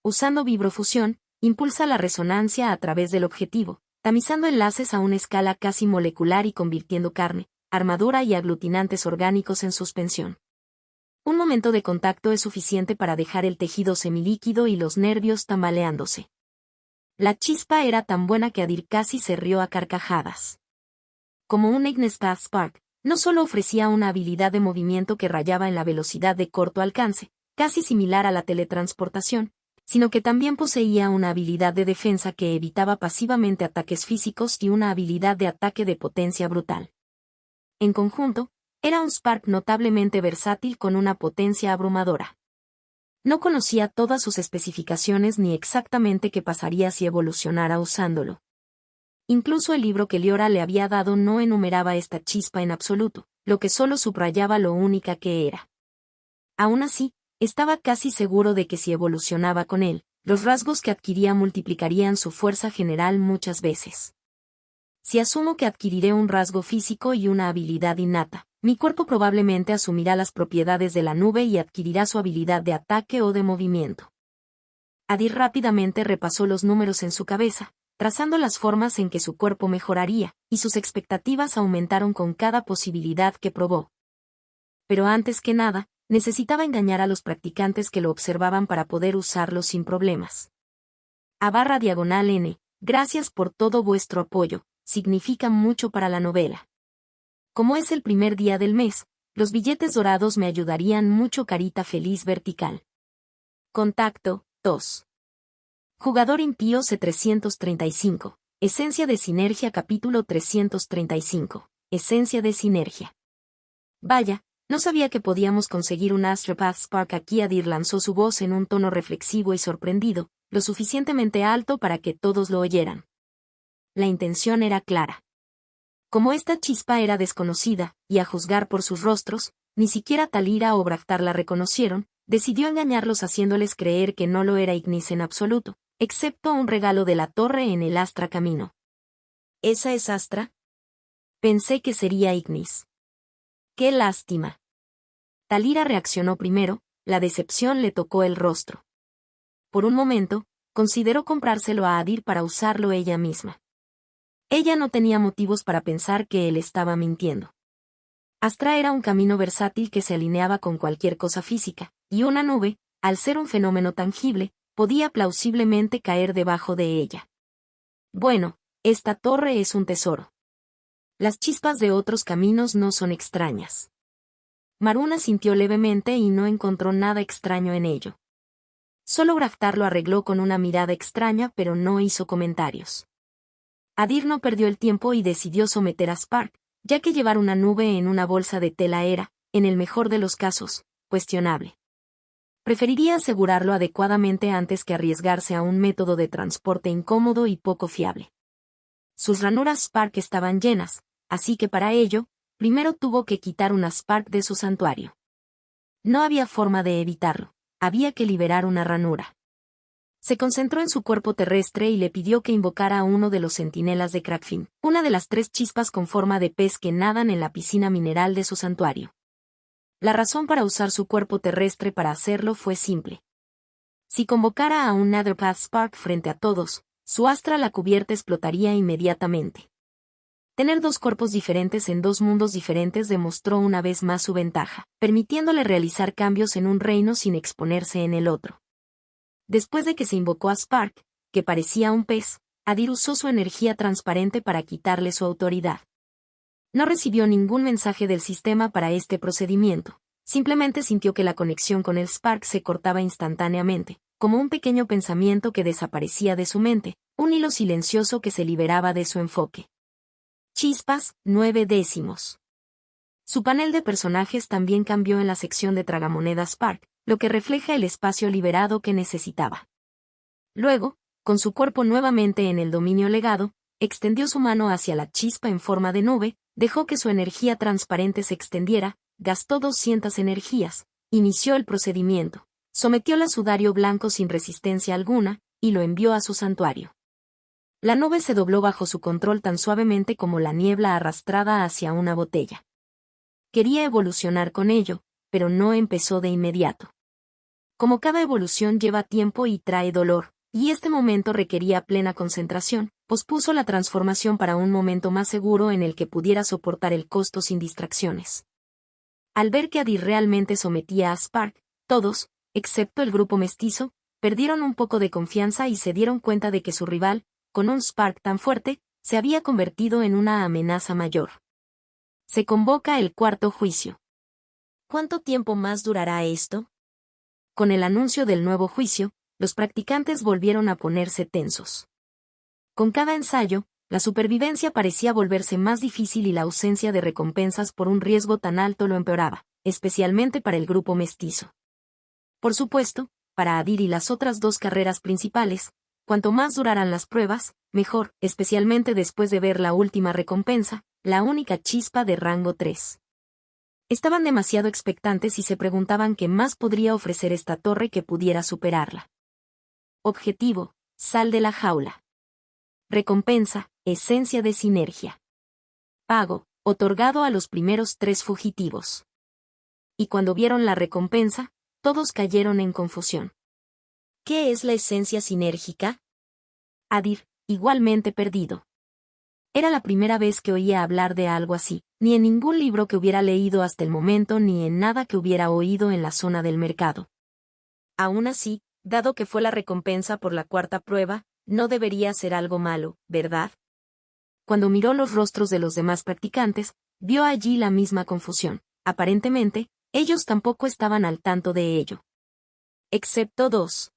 Usando vibrofusión, impulsa la resonancia a través del objetivo, tamizando enlaces a una escala casi molecular y convirtiendo carne, armadura y aglutinantes orgánicos en suspensión. Un momento de contacto es suficiente para dejar el tejido semilíquido y los nervios tambaleándose. La chispa era tan buena que Adir casi se rió a carcajadas. Como un Ignis Path Spark, no solo ofrecía una habilidad de movimiento que rayaba en la velocidad de corto alcance, casi similar a la teletransportación, sino que también poseía una habilidad de defensa que evitaba pasivamente ataques físicos y una habilidad de ataque de potencia brutal. En conjunto, era un Spark notablemente versátil con una potencia abrumadora. No conocía todas sus especificaciones ni exactamente qué pasaría si evolucionara usándolo. Incluso el libro que Liora le había dado no enumeraba esta chispa en absoluto, lo que solo subrayaba lo única que era. Aún así, estaba casi seguro de que si evolucionaba con él, los rasgos que adquiría multiplicarían su fuerza general muchas veces. Si asumo que adquiriré un rasgo físico y una habilidad innata, mi cuerpo probablemente asumirá las propiedades de la nube y adquirirá su habilidad de ataque o de movimiento. Adir rápidamente repasó los números en su cabeza, trazando las formas en que su cuerpo mejoraría, y sus expectativas aumentaron con cada posibilidad que probó. Pero antes que nada, necesitaba engañar a los practicantes que lo observaban para poder usarlo sin problemas. /N, gracias por todo vuestro apoyo, significa mucho para la novela. Como es el primer día del mes, los billetes dorados me ayudarían mucho. Carita feliz vertical. Contacto, 2. Jugador impío C335. Esencia de sinergia capítulo 335. Esencia de sinergia. Vaya, no sabía que podíamos conseguir un Astropath Spark aquí. Adir lanzó su voz en un tono reflexivo y sorprendido, lo suficientemente alto para que todos lo oyeran. La intención era clara. Como esta chispa era desconocida, y a juzgar por sus rostros, ni siquiera Talira o Braftar la reconocieron, decidió engañarlos haciéndoles creer que no lo era Ignis en absoluto, excepto un regalo de la torre en el Astra Camino. ¿Esa es Astra? Pensé que sería Ignis. ¡Qué lástima! Talira reaccionó primero, la decepción le tocó el rostro. Por un momento, consideró comprárselo a Adir para usarlo ella misma. Ella no tenía motivos para pensar que él estaba mintiendo. Astra era un camino versátil que se alineaba con cualquier cosa física, y una nube, al ser un fenómeno tangible, podía plausiblemente caer debajo de ella. Bueno, esta torre es un tesoro. Las chispas de otros caminos no son extrañas. Maruna sintió levemente y no encontró nada extraño en ello. Solo Graftar lo arregló con una mirada extraña, pero no hizo comentarios. Adir no perdió el tiempo y decidió someter a Spark, ya que llevar una nube en una bolsa de tela era, en el mejor de los casos, cuestionable. Preferiría asegurarlo adecuadamente antes que arriesgarse a un método de transporte incómodo y poco fiable. Sus ranuras Spark estaban llenas, así que para ello, primero tuvo que quitar una Spark de su santuario. No había forma de evitarlo, había que liberar una ranura. Se concentró en su cuerpo terrestre y le pidió que invocara a uno de los centinelas de Crackfin, una de las 3 chispas con forma de pez que nadan en la piscina mineral de su santuario. La razón para usar su cuerpo terrestre para hacerlo fue simple. Si convocara a un Netherpath Spark frente a todos, su Astra la cubierta explotaría inmediatamente. Tener 2 cuerpos diferentes en 2 mundos diferentes demostró una vez más su ventaja, permitiéndole realizar cambios en un reino sin exponerse en el otro. Después de que se invocó a Spark, que parecía un pez, Adir usó su energía transparente para quitarle su autoridad. No recibió ningún mensaje del sistema para este procedimiento, simplemente sintió que la conexión con el Spark se cortaba instantáneamente, como un pequeño pensamiento que desaparecía de su mente, un hilo silencioso que se liberaba de su enfoque. Chispas, 9 décimos. Su panel de personajes también cambió en la sección de tragamonedas Spark, lo que refleja el espacio liberado que necesitaba. Luego, con su cuerpo nuevamente en el dominio legado, extendió su mano hacia la chispa en forma de nube, dejó que su energía transparente se extendiera, gastó 200 energías, inició el procedimiento, sometió al sudario blanco sin resistencia alguna, y lo envió a su santuario. La nube se dobló bajo su control tan suavemente como la niebla arrastrada hacia una botella. Quería evolucionar con ello, pero no empezó de inmediato. Como cada evolución lleva tiempo y trae dolor, y este momento requería plena concentración, pospuso la transformación para un momento más seguro en el que pudiera soportar el costo sin distracciones. Al ver que Adir realmente sometía a Spark, todos, excepto el grupo mestizo, perdieron un poco de confianza y se dieron cuenta de que su rival, con un Spark tan fuerte, se había convertido en una amenaza mayor. Se convoca el 4º juicio. ¿Cuánto tiempo más durará esto? Con el anuncio del nuevo juicio, los practicantes volvieron a ponerse tensos. Con cada ensayo, la supervivencia parecía volverse más difícil y la ausencia de recompensas por un riesgo tan alto lo empeoraba, especialmente para el grupo mestizo. Por supuesto, para Adir y las otras 2 carreras principales, cuanto más duraran las pruebas, mejor, especialmente después de ver la última recompensa, la única chispa de rango 3. Estaban demasiado expectantes y se preguntaban qué más podría ofrecer esta torre que pudiera superarla. Objetivo: sal de la jaula. Recompensa: esencia de sinergia. Pago: otorgado a los primeros 3 fugitivos. Y cuando vieron la recompensa, todos cayeron en confusión. ¿Qué es la esencia sinérgica? Adir, igualmente perdido. Era la primera vez que oía hablar de algo así, ni en ningún libro que hubiera leído hasta el momento ni en nada que hubiera oído en la zona del mercado. Aún así, dado que fue la recompensa por la 4ª prueba, no debería ser algo malo, ¿verdad? Cuando miró los rostros de los demás practicantes, vio allí la misma confusión. Aparentemente, ellos tampoco estaban al tanto de ello. Excepto 2.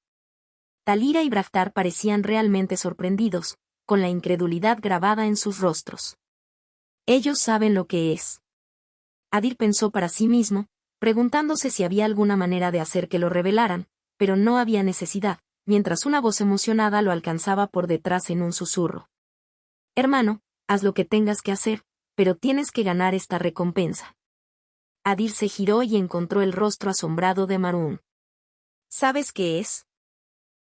Talira y Braftar parecían realmente sorprendidos, con la incredulidad grabada en sus rostros. Ellos saben lo que es. Adir pensó para sí mismo, preguntándose si había alguna manera de hacer que lo revelaran, pero no había necesidad, mientras una voz emocionada lo alcanzaba por detrás en un susurro. Hermano, haz lo que tengas que hacer, pero tienes que ganar esta recompensa. Adir se giró y encontró el rostro asombrado de Marún. ¿Sabes qué es?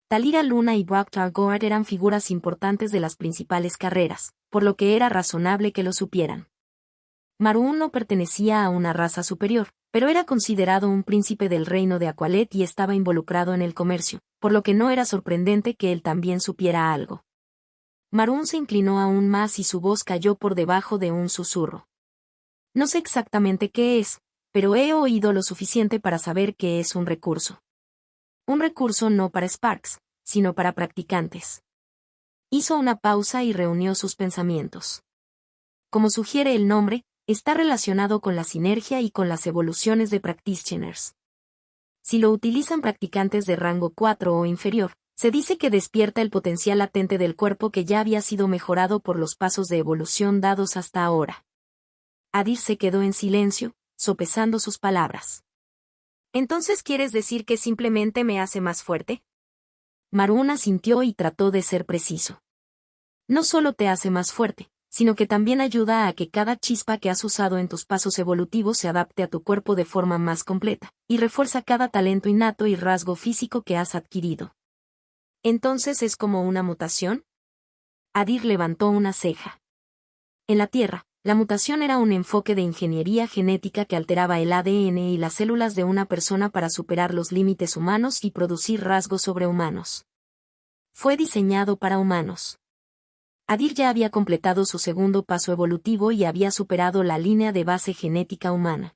Talira Luna y Braftar Gord eran figuras importantes de las principales carreras, por lo que era razonable que lo supieran. Marún no pertenecía a una raza superior, pero era considerado un príncipe del reino de Aqualet y estaba involucrado en el comercio, por lo que no era sorprendente que él también supiera algo. Marún se inclinó aún más y su voz cayó por debajo de un susurro. No sé exactamente qué es, pero he oído lo suficiente para saber que es un recurso. Un recurso no para Sparks, sino para practicantes. Hizo una pausa y reunió sus pensamientos. Como sugiere el nombre, está relacionado con la sinergia y con las evoluciones de practitioners. Si lo utilizan practicantes de rango 4 o inferior, se dice que despierta el potencial latente del cuerpo que ya había sido mejorado por los pasos de evolución dados hasta ahora. Adir se quedó en silencio, sopesando sus palabras. ¿Entonces quieres decir que simplemente me hace más fuerte? Marún asintió y trató de ser preciso. No solo te hace más fuerte, sino que también ayuda a que cada chispa que has usado en tus pasos evolutivos se adapte a tu cuerpo de forma más completa, y refuerza cada talento innato y rasgo físico que has adquirido. ¿Entonces es como una mutación? Adir levantó una ceja. En la Tierra, la mutación era un enfoque de ingeniería genética que alteraba el ADN y las células de una persona para superar los límites humanos y producir rasgos sobrehumanos. Fue diseñado para humanos. Adir ya había completado su segundo paso evolutivo y había superado la línea de base genética humana.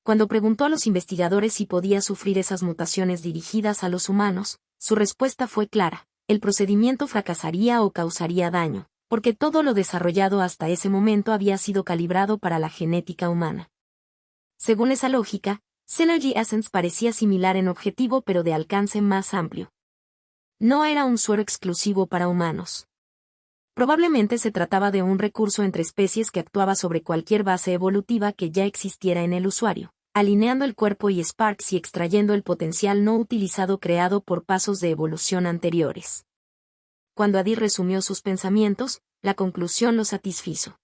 Cuando preguntó a los investigadores si podía sufrir esas mutaciones dirigidas a los humanos, su respuesta fue clara: el procedimiento fracasaría o causaría daño, porque todo lo desarrollado hasta ese momento había sido calibrado para la genética humana. Según esa lógica, Synergy Essence parecía similar en objetivo pero de alcance más amplio. No era un suero exclusivo para humanos. Probablemente se trataba de un recurso entre especies que actuaba sobre cualquier base evolutiva que ya existiera en el usuario, alineando el cuerpo y Sparks y extrayendo el potencial no utilizado creado por pasos de evolución anteriores. Cuando Adir resumió sus pensamientos, la conclusión lo satisfizo.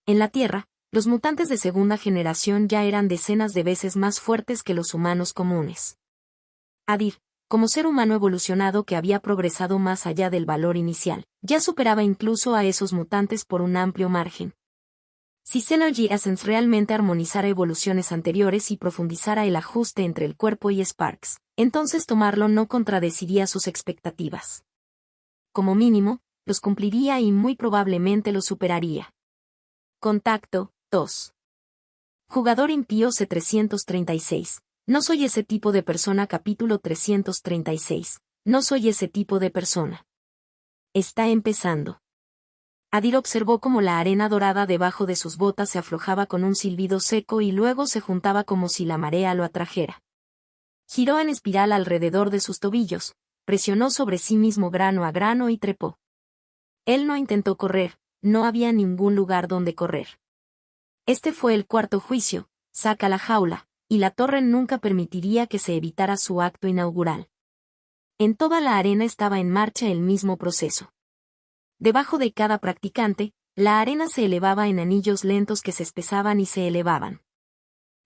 En la Tierra, los mutantes de segunda generación ya eran decenas de veces más fuertes que los humanos comunes. Adir, como ser humano evolucionado que había progresado más allá del valor inicial, ya superaba incluso a esos mutantes por un amplio margen. Si Synergy Essence realmente armonizara evoluciones anteriores y profundizara el ajuste entre el cuerpo y Sparks, entonces tomarlo no contradeciría sus expectativas. Como mínimo, los cumpliría y muy probablemente los superaría. Contacto 2. Jugador impío C336. No soy ese tipo de persona. Capítulo 336. No soy ese tipo de persona. Está empezando. Adir observó cómo la arena dorada debajo de sus botas se aflojaba con un silbido seco y luego se juntaba como si la marea lo atrajera. Giró en espiral alrededor de sus tobillos, presionó sobre sí mismo grano a grano y trepó. Él no intentó correr, no había ningún lugar donde correr. Este fue el cuarto juicio, saca la jaula, y la torre nunca permitiría que se evitara su acto inaugural. En toda la arena estaba en marcha el mismo proceso. Debajo de cada practicante, la arena se elevaba en anillos lentos que se espesaban y se elevaban.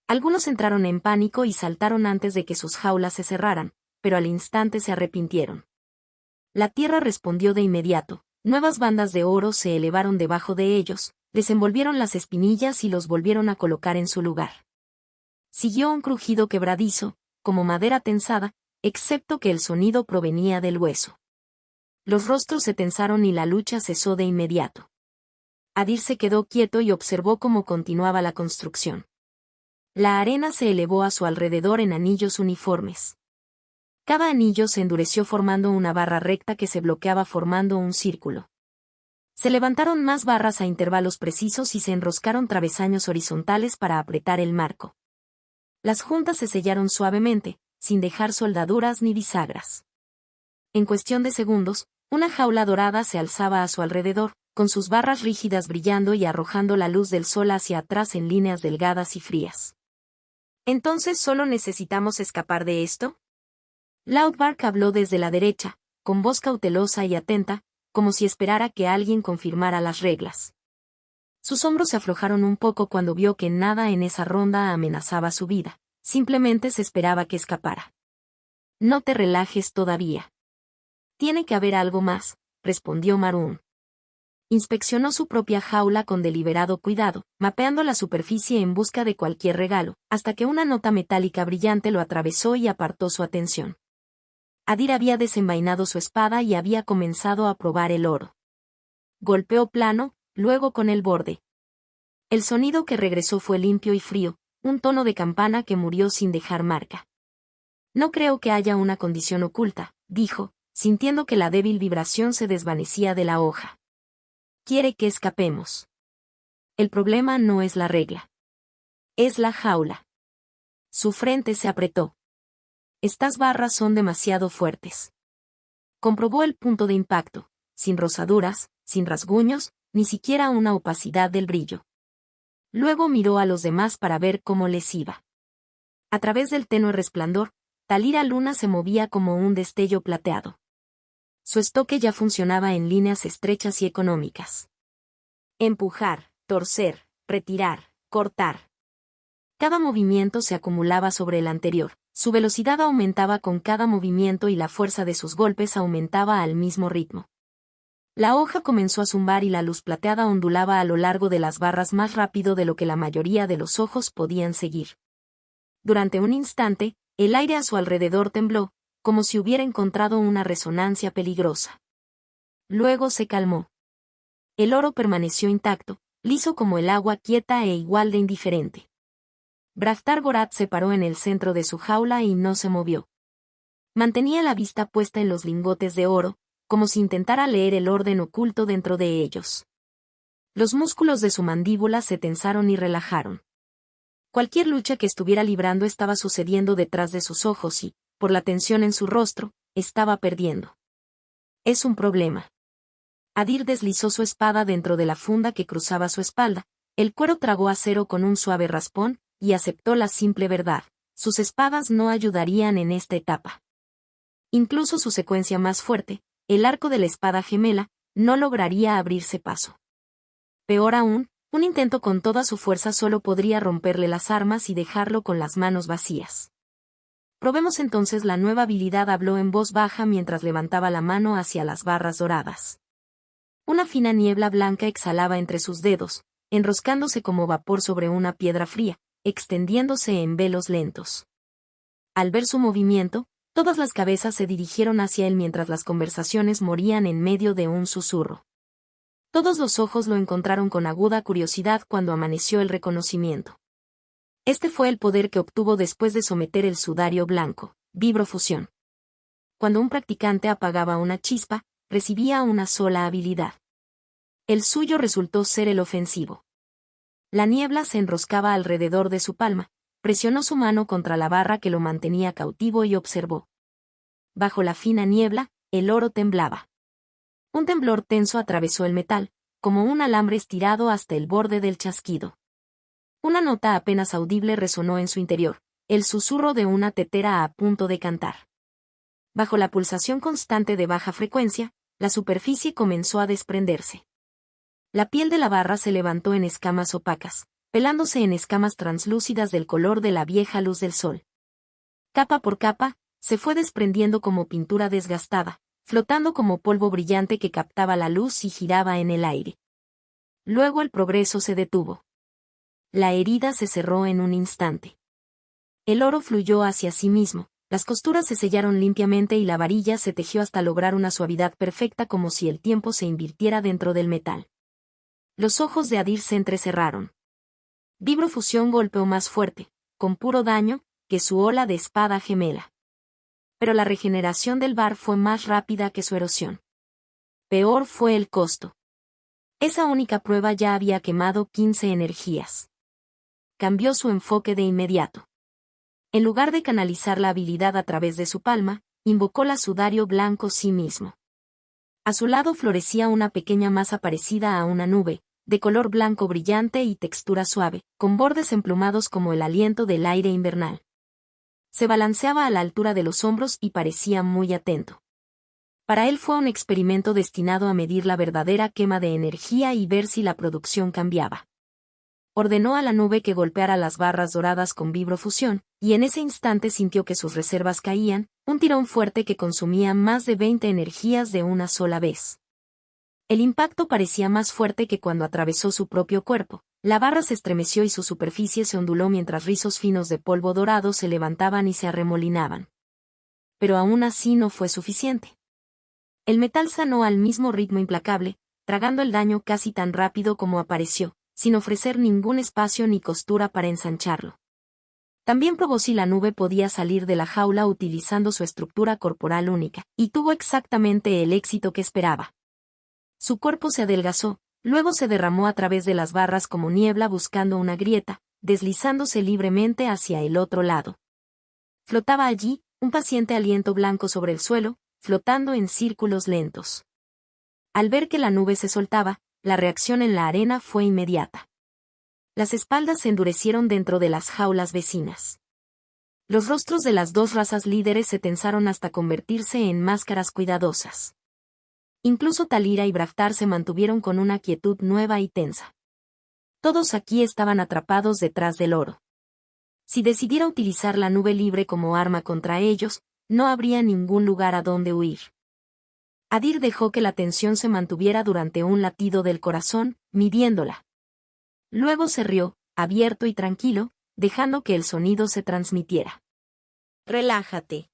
Algunos entraron en pánico y saltaron antes de que sus jaulas se cerraran, pero al instante se arrepintieron. La tierra respondió de inmediato, nuevas bandas de oro se elevaron debajo de ellos, desenvolvieron las espinillas y los volvieron a colocar en su lugar. Siguió un crujido quebradizo, como madera tensada, excepto que el sonido provenía del hueso. Los rostros se tensaron y la lucha cesó de inmediato. Adir se quedó quieto y observó cómo continuaba la construcción. La arena se elevó a su alrededor en anillos uniformes. Cada anillo se endureció formando una barra recta que se bloqueaba formando un círculo. Se levantaron más barras a intervalos precisos y se enroscaron travesaños horizontales para apretar el marco. Las juntas se sellaron suavemente, sin dejar soldaduras ni bisagras. En cuestión de segundos, una jaula dorada se alzaba a su alrededor, con sus barras rígidas brillando y arrojando la luz del sol hacia atrás en líneas delgadas y frías. ¿Entonces solo necesitamos escapar de esto? Loudbark habló desde la derecha, con voz cautelosa y atenta, como si esperara que alguien confirmara las reglas. Sus hombros se aflojaron un poco cuando vio que nada en esa ronda amenazaba su vida, simplemente se esperaba que escapara. No te relajes todavía. Tiene que haber algo más, respondió Maroon. Inspeccionó su propia jaula con deliberado cuidado, mapeando la superficie en busca de cualquier regalo, hasta que una nota metálica brillante lo atravesó y apartó su atención. Adir había desenvainado su espada y había comenzado a probar el oro. Golpeó plano, luego con el borde. El sonido que regresó fue limpio y frío, un tono de campana que murió sin dejar marca. No creo que haya una condición oculta, dijo, sintiendo que la débil vibración se desvanecía de la hoja. Quiere que escapemos. El problema no es la regla. Es la jaula. Su frente se apretó. Estas barras son demasiado fuertes. Comprobó el punto de impacto, sin rozaduras, sin rasguños, ni siquiera una opacidad del brillo. Luego miró a los demás para ver cómo les iba. A través del tenue resplandor, Talira Luna se movía como un destello plateado. Su estoque ya funcionaba en líneas estrechas y económicas. Empujar, torcer, retirar, cortar. Cada movimiento se acumulaba sobre el anterior, su velocidad aumentaba con cada movimiento y la fuerza de sus golpes aumentaba al mismo ritmo. La hoja comenzó a zumbar y la luz plateada ondulaba a lo largo de las barras más rápido de lo que la mayoría de los ojos podían seguir. Durante un instante, el aire a su alrededor tembló, como si hubiera encontrado una resonancia peligrosa. Luego se calmó. El oro permaneció intacto, liso como el agua quieta e igual de indiferente. Braftar Gorath se paró en el centro de su jaula y no se movió. Mantenía la vista puesta en los lingotes de oro, como si intentara leer el orden oculto dentro de ellos. Los músculos de su mandíbula se tensaron y relajaron. Cualquier lucha que estuviera librando estaba sucediendo detrás de sus ojos y, por la tensión en su rostro, estaba perdiendo. Es un problema. Adir deslizó su espada dentro de la funda que cruzaba su espalda, el cuero tragó acero con un suave raspón, y aceptó la simple verdad: sus espadas no ayudarían en esta etapa. Incluso su secuencia más fuerte, el arco de la espada gemela, no lograría abrirse paso. Peor aún, un intento con toda su fuerza solo podría romperle las armas y dejarlo con las manos vacías. Probemos entonces la nueva habilidad, habló en voz baja mientras levantaba la mano hacia las barras doradas. Una fina niebla blanca exhalaba entre sus dedos, enroscándose como vapor sobre una piedra fría, extendiéndose en velos lentos. Al ver su movimiento, todas las cabezas se dirigieron hacia él mientras las conversaciones morían en medio de un susurro. Todos los ojos lo encontraron con aguda curiosidad cuando amaneció el reconocimiento. Este fue el poder que obtuvo después de someter el sudario blanco, vibrofusión. Cuando un practicante apagaba una chispa, recibía una sola habilidad. El suyo resultó ser el ofensivo. La niebla se enroscaba alrededor de su palma, presionó su mano contra la barra que lo mantenía cautivo y observó. Bajo la fina niebla, el oro temblaba. Un temblor tenso atravesó el metal, como un alambre estirado hasta el borde del chasquido. Una nota apenas audible resonó en su interior, el susurro de una tetera a punto de cantar. Bajo la pulsación constante de baja frecuencia, la superficie comenzó a desprenderse. La piel de la barra se levantó en escamas opacas, pelándose en escamas translúcidas del color de la vieja luz del sol. Capa por capa, se fue desprendiendo como pintura desgastada, flotando como polvo brillante que captaba la luz y giraba en el aire. Luego el progreso se detuvo. La herida se cerró en un instante. El oro fluyó hacia sí mismo, las costuras se sellaron limpiamente y la varilla se tejió hasta lograr una suavidad perfecta, como si el tiempo se invirtiera dentro del metal. Los ojos de Adir se entrecerraron. Vibrofusión golpeó más fuerte, con puro daño, que su ola de espada gemela. Pero la regeneración del bar fue más rápida que su erosión. Peor fue el costo. Esa única prueba ya había quemado 15 energías. Cambió su enfoque de inmediato. En lugar de canalizar la habilidad a través de su palma, invocó la sudario blanco sí mismo. A su lado florecía una pequeña masa parecida a una nube, de color blanco brillante y textura suave, con bordes emplumados como el aliento del aire invernal. Se balanceaba a la altura de los hombros y parecía muy atento. Para él fue un experimento destinado a medir la verdadera quema de energía y ver si la producción cambiaba. Ordenó a la nube que golpeara las barras doradas con vibrofusión, y en ese instante sintió que sus reservas caían, un tirón fuerte que consumía más de 20 energías de una sola vez. El impacto parecía más fuerte que cuando atravesó su propio cuerpo. La barra se estremeció y su superficie se onduló mientras rizos finos de polvo dorado se levantaban y se arremolinaban. Pero aún así no fue suficiente. El metal sanó al mismo ritmo implacable, tragando el daño casi tan rápido como apareció, sin ofrecer ningún espacio ni costura para ensancharlo. También probó si la nube podía salir de la jaula utilizando su estructura corporal única, y tuvo exactamente el éxito que esperaba. Su cuerpo se adelgazó, luego se derramó a través de las barras como niebla buscando una grieta, deslizándose libremente hacia el otro lado. Flotaba allí, un paciente aliento blanco sobre el suelo, flotando en círculos lentos. Al ver que la nube se soltaba, la reacción en la arena fue inmediata. Las espaldas se endurecieron dentro de las jaulas vecinas. Los rostros de las dos razas líderes se tensaron hasta convertirse en máscaras cuidadosas. Incluso Talira y Braftar se mantuvieron con una quietud nueva y tensa. Todos aquí estaban atrapados detrás del oro. Si decidiera utilizar la nube libre como arma contra ellos, no habría ningún lugar a donde huir. Adir dejó que la tensión se mantuviera durante un latido del corazón, midiéndola. Luego se rió, abierto y tranquilo, dejando que el sonido se transmitiera. Relájate.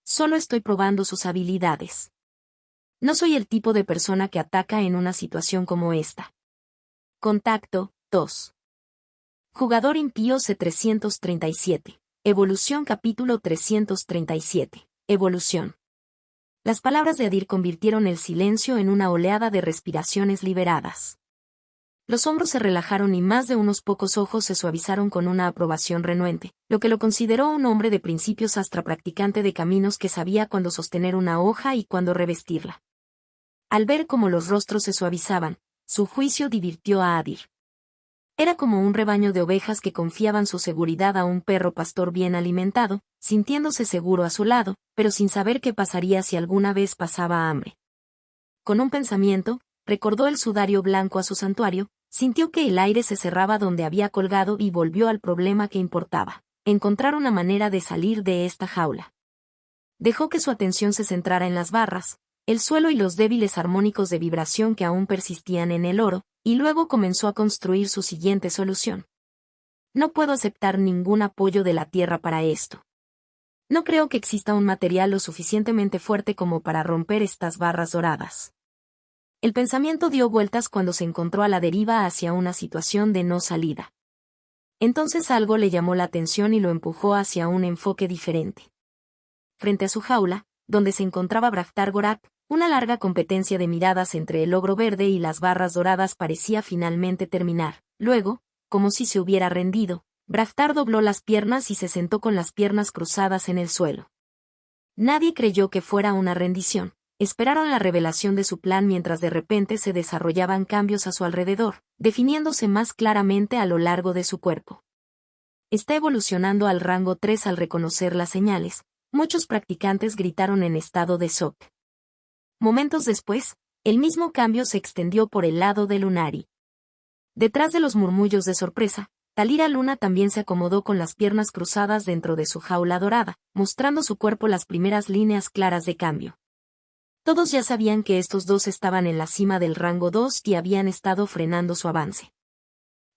Solo estoy probando sus habilidades. No soy el tipo de persona que ataca en una situación como esta. Contacto 2. Jugador impío C337. Evolución capítulo 337. Evolución. Las palabras de Adir convirtieron el silencio en una oleada de respiraciones liberadas. Los hombros se relajaron y más de unos pocos ojos se suavizaron con una aprobación renuente, lo que lo consideró un hombre de principios hasta practicante de caminos que sabía cuándo sostener una hoja y cuándo revestirla. Al ver cómo los rostros se suavizaban, su juicio divirtió a Adir. Era como un rebaño de ovejas que confiaban su seguridad a un perro pastor bien alimentado, sintiéndose seguro a su lado, pero sin saber qué pasaría si alguna vez pasaba hambre. Con un pensamiento, recordó el sudario blanco a su santuario, sintió que el aire se cerraba donde había colgado y volvió al problema que importaba: encontrar una manera de salir de esta jaula. Dejó que su atención se centrara en las barras, el suelo y los débiles armónicos de vibración que aún persistían en el oro, y luego comenzó a construir su siguiente solución. No puedo aceptar ningún apoyo de la tierra para esto. No creo que exista un material lo suficientemente fuerte como para romper estas barras doradas. El pensamiento dio vueltas cuando se encontró a la deriva hacia una situación de no salida. Entonces algo le llamó la atención y lo empujó hacia un enfoque diferente. Frente a su jaula, donde se encontraba Braftar Gorak, una larga competencia de miradas entre el ogro verde y las barras doradas parecía finalmente terminar. Luego, como si se hubiera rendido, Braftar dobló las piernas y se sentó con las piernas cruzadas en el suelo. Nadie creyó que fuera una rendición. Esperaron la revelación de su plan mientras de repente se desarrollaban cambios a su alrededor, definiéndose más claramente a lo largo de su cuerpo. Está evolucionando al rango 3 al reconocer las señales. Muchos practicantes gritaron en estado de shock. Momentos después, el mismo cambio se extendió por el lado de Lunari. Detrás de los murmullos de sorpresa, Talira Luna también se acomodó con las piernas cruzadas dentro de su jaula dorada, mostrando su cuerpo las primeras líneas claras de cambio. Todos ya sabían que estos dos estaban en la cima del rango 2 y habían estado frenando su avance.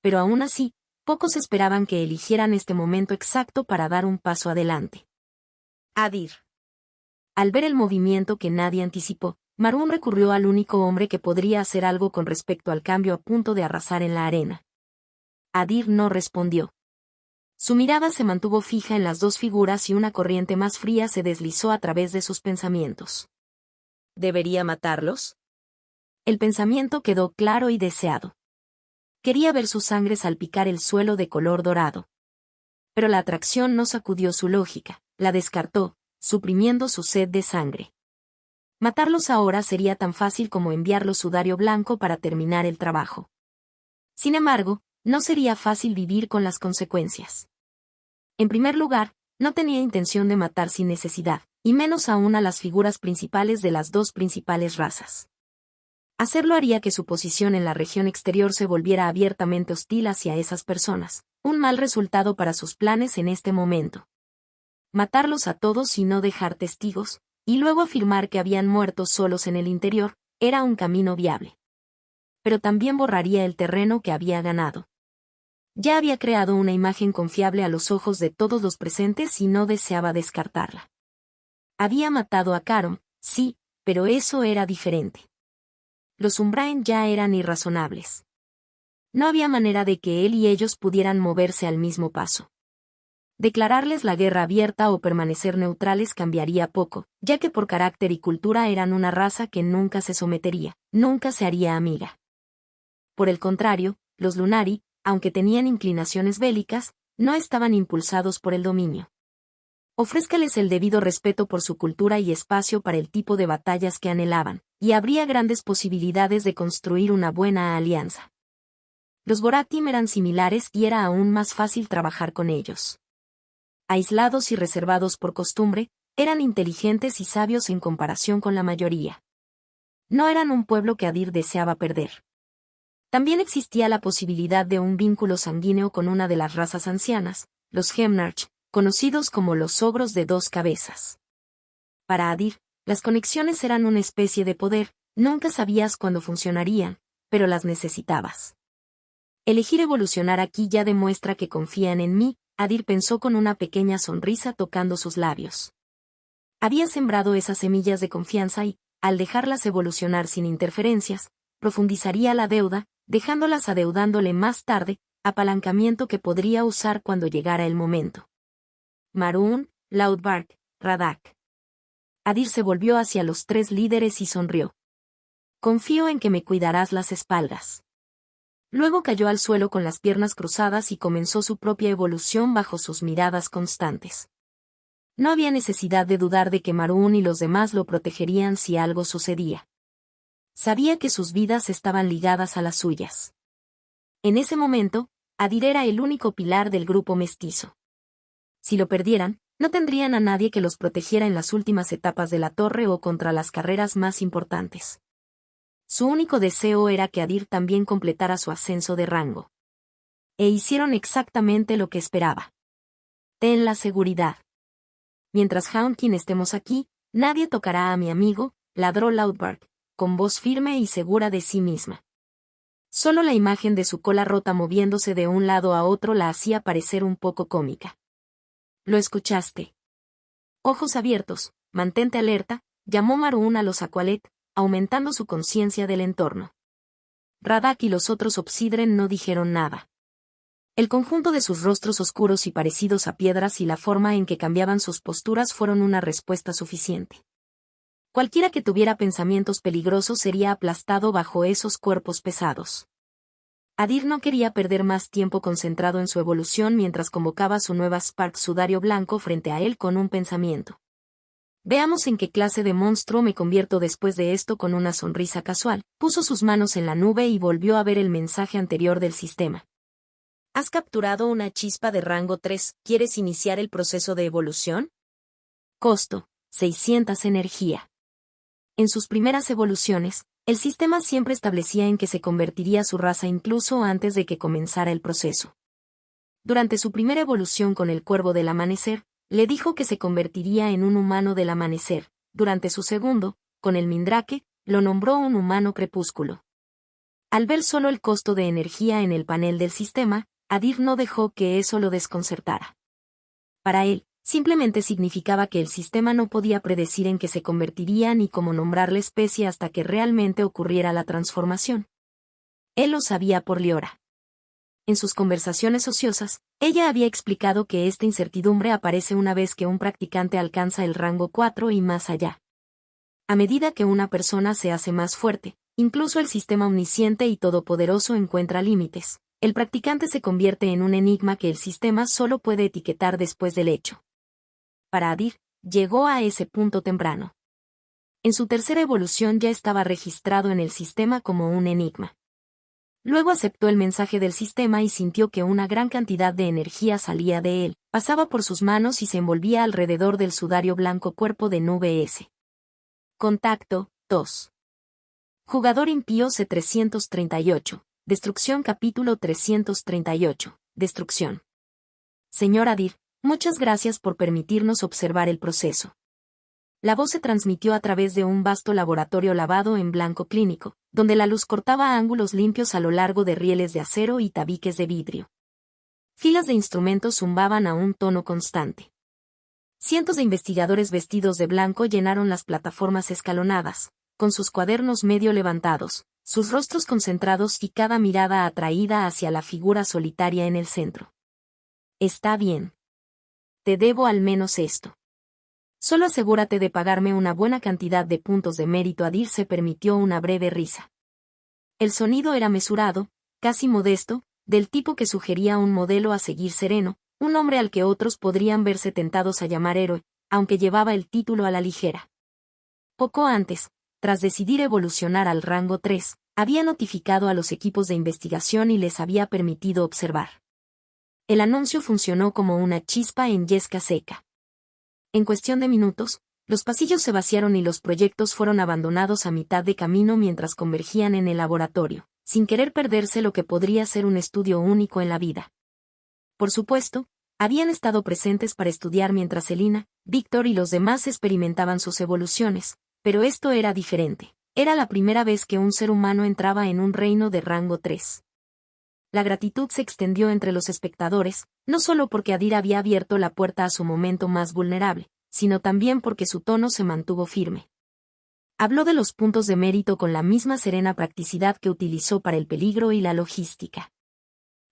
Pero aún así, pocos esperaban que eligieran este momento exacto para dar un paso adelante. Adir. Al ver el movimiento que nadie anticipó, Marún recurrió al único hombre que podría hacer algo con respecto al cambio a punto de arrasar en la arena. Adir no respondió. Su mirada se mantuvo fija en las dos figuras y una corriente más fría se deslizó a través de sus pensamientos. ¿Debería matarlos? El pensamiento quedó claro y deseado. Quería ver su sangre salpicar el suelo de color dorado. Pero la atracción no sacudió su lógica, la descartó. suprimiendo su sed de sangre. Matarlos ahora sería tan fácil como enviarlos sudario blanco para terminar el trabajo. Sin embargo, no sería fácil vivir con las consecuencias. En primer lugar, no tenía intención de matar sin necesidad, y menos aún a las figuras principales de las dos principales razas. Hacerlo haría que su posición en la región exterior se volviera abiertamente hostil hacia esas personas, un mal resultado para sus planes en este momento. Matarlos a todos y no dejar testigos, y luego afirmar que habían muerto solos en el interior, era un camino viable. Pero también borraría el terreno que había ganado. Ya había creado una imagen confiable a los ojos de todos los presentes y no deseaba descartarla. Había matado a Caron, sí, pero eso era diferente. Los Umbraen ya eran irrazonables. No había manera de que él y ellos pudieran moverse al mismo paso. Declararles la guerra abierta o permanecer neutrales cambiaría poco, ya que por carácter y cultura eran una raza que nunca se sometería, nunca se haría amiga. Por el contrario, los Lunari, aunque tenían inclinaciones bélicas, no estaban impulsados por el dominio. Ofrézcales el debido respeto por su cultura y espacio para el tipo de batallas que anhelaban, y habría grandes posibilidades de construir una buena alianza. Los Boratim eran similares y era aún más fácil trabajar con ellos. Aislados y reservados por costumbre, eran inteligentes y sabios en comparación con la mayoría. No eran un pueblo que Adir deseaba perder. También existía la posibilidad de un vínculo sanguíneo con una de las razas ancianas, los Hemnarch, conocidos como los ogros de dos cabezas. Para Adir, las conexiones eran una especie de poder, nunca sabías cuándo funcionarían, pero las necesitabas. Elegir evolucionar aquí ya demuestra que confían en mí, Adir pensó con una pequeña sonrisa tocando sus labios. Había sembrado esas semillas de confianza y, al dejarlas evolucionar sin interferencias, profundizaría la deuda, dejándolas adeudándole más tarde, apalancamiento que podría usar cuando llegara el momento. Marún, Loudbark, Radak. Adir se volvió hacia los tres líderes y sonrió. Confío en que me cuidarás las espaldas. Luego cayó al suelo con las piernas cruzadas y comenzó su propia evolución bajo sus miradas constantes. No había necesidad de dudar de que Marún y los demás lo protegerían si algo sucedía. Sabía que sus vidas estaban ligadas a las suyas. En ese momento, Adir era el único pilar del grupo mestizo. Si lo perdieran, no tendrían a nadie que los protegiera en las últimas etapas de la torre o contra las carreras más importantes. Su único deseo era que Adir también completara su ascenso de rango. E hicieron exactamente lo que esperaba. Ten la seguridad. Mientras Haunkin estemos aquí, nadie tocará a mi amigo, ladró Loudbark, con voz firme y segura de sí misma. Solo la imagen de su cola rota moviéndose de un lado a otro la hacía parecer un poco cómica. ¿Lo escuchaste? Ojos abiertos, mantente alerta, llamó Marún a los Aqualet, aumentando su conciencia del entorno. Radak y los otros Obsidren no dijeron nada. El conjunto de sus rostros oscuros y parecidos a piedras y la forma en que cambiaban sus posturas fueron una respuesta suficiente. Cualquiera que tuviera pensamientos peligrosos sería aplastado bajo esos cuerpos pesados. Adir no quería perder más tiempo concentrado en su evolución mientras convocaba su nueva Spark sudario blanco frente a él con un pensamiento. Veamos en qué clase de monstruo me convierto después de esto con una sonrisa casual. Puso sus manos en la nube y volvió a ver el mensaje anterior del sistema. Has capturado una chispa de rango 3, ¿quieres iniciar el proceso de evolución? Costo, 600 energía. En sus primeras evoluciones, el sistema siempre establecía en que se convertiría su raza incluso antes de que comenzara el proceso. Durante su primera evolución con el Cuervo del Amanecer, le dijo que se convertiría en un humano del amanecer. Durante su segundo, con el Mindrake, lo nombró un humano crepúsculo. Al ver solo el costo de energía en el panel del sistema, Adir no dejó que eso lo desconcertara. Para él, simplemente significaba que el sistema no podía predecir en qué se convertiría ni cómo nombrar la especie hasta que realmente ocurriera la transformación. Él lo sabía por Liora. En sus conversaciones ociosas, ella había explicado que esta incertidumbre aparece una vez que un practicante alcanza el rango 4 y más allá. A medida que una persona se hace más fuerte, incluso el sistema omnisciente y todopoderoso encuentra límites. El practicante se convierte en un enigma que el sistema solo puede etiquetar después del hecho. Para Adir, llegó a ese punto temprano. En su tercera evolución ya estaba registrado en el sistema como un enigma. Luego aceptó el mensaje del sistema y sintió que una gran cantidad de energía salía de él, pasaba por sus manos y se envolvía alrededor del sudario blanco cuerpo de nube S. Contacto, 2. Jugador impío C338. Destrucción capítulo 338. Destrucción. Señor Adir, muchas gracias por permitirnos observar el proceso. La voz se transmitió a través de un vasto laboratorio lavado en blanco clínico, donde la luz cortaba ángulos limpios a lo largo de rieles de acero y tabiques de vidrio. Filas de instrumentos zumbaban a un tono constante. Cientos de investigadores vestidos de blanco llenaron las plataformas escalonadas, con sus cuadernos medio levantados, sus rostros concentrados y cada mirada atraída hacia la figura solitaria en el centro. Está bien. Te debo al menos esto. Solo asegúrate de pagarme una buena cantidad de puntos de mérito. Adir se permitió una breve risa. El sonido era mesurado, casi modesto, del tipo que sugería un modelo a seguir sereno, un hombre al que otros podrían verse tentados a llamar héroe, aunque llevaba el título a la ligera. Poco antes, tras decidir evolucionar al rango 3, había notificado a los equipos de investigación y les había permitido observar. El anuncio funcionó como una chispa en yesca seca. En cuestión de minutos, los pasillos se vaciaron y los proyectos fueron abandonados a mitad de camino mientras convergían en el laboratorio, sin querer perderse lo que podría ser un estudio único en la vida. Por supuesto, habían estado presentes para estudiar mientras Elina, Víctor y los demás experimentaban sus evoluciones, pero esto era diferente. Era la primera vez que un ser humano entraba en un reino de rango 3. La gratitud se extendió entre los espectadores, no solo porque Adir había abierto la puerta a su momento más vulnerable, sino también porque su tono se mantuvo firme. Habló de los puntos de mérito con la misma serena practicidad que utilizó para el peligro y la logística.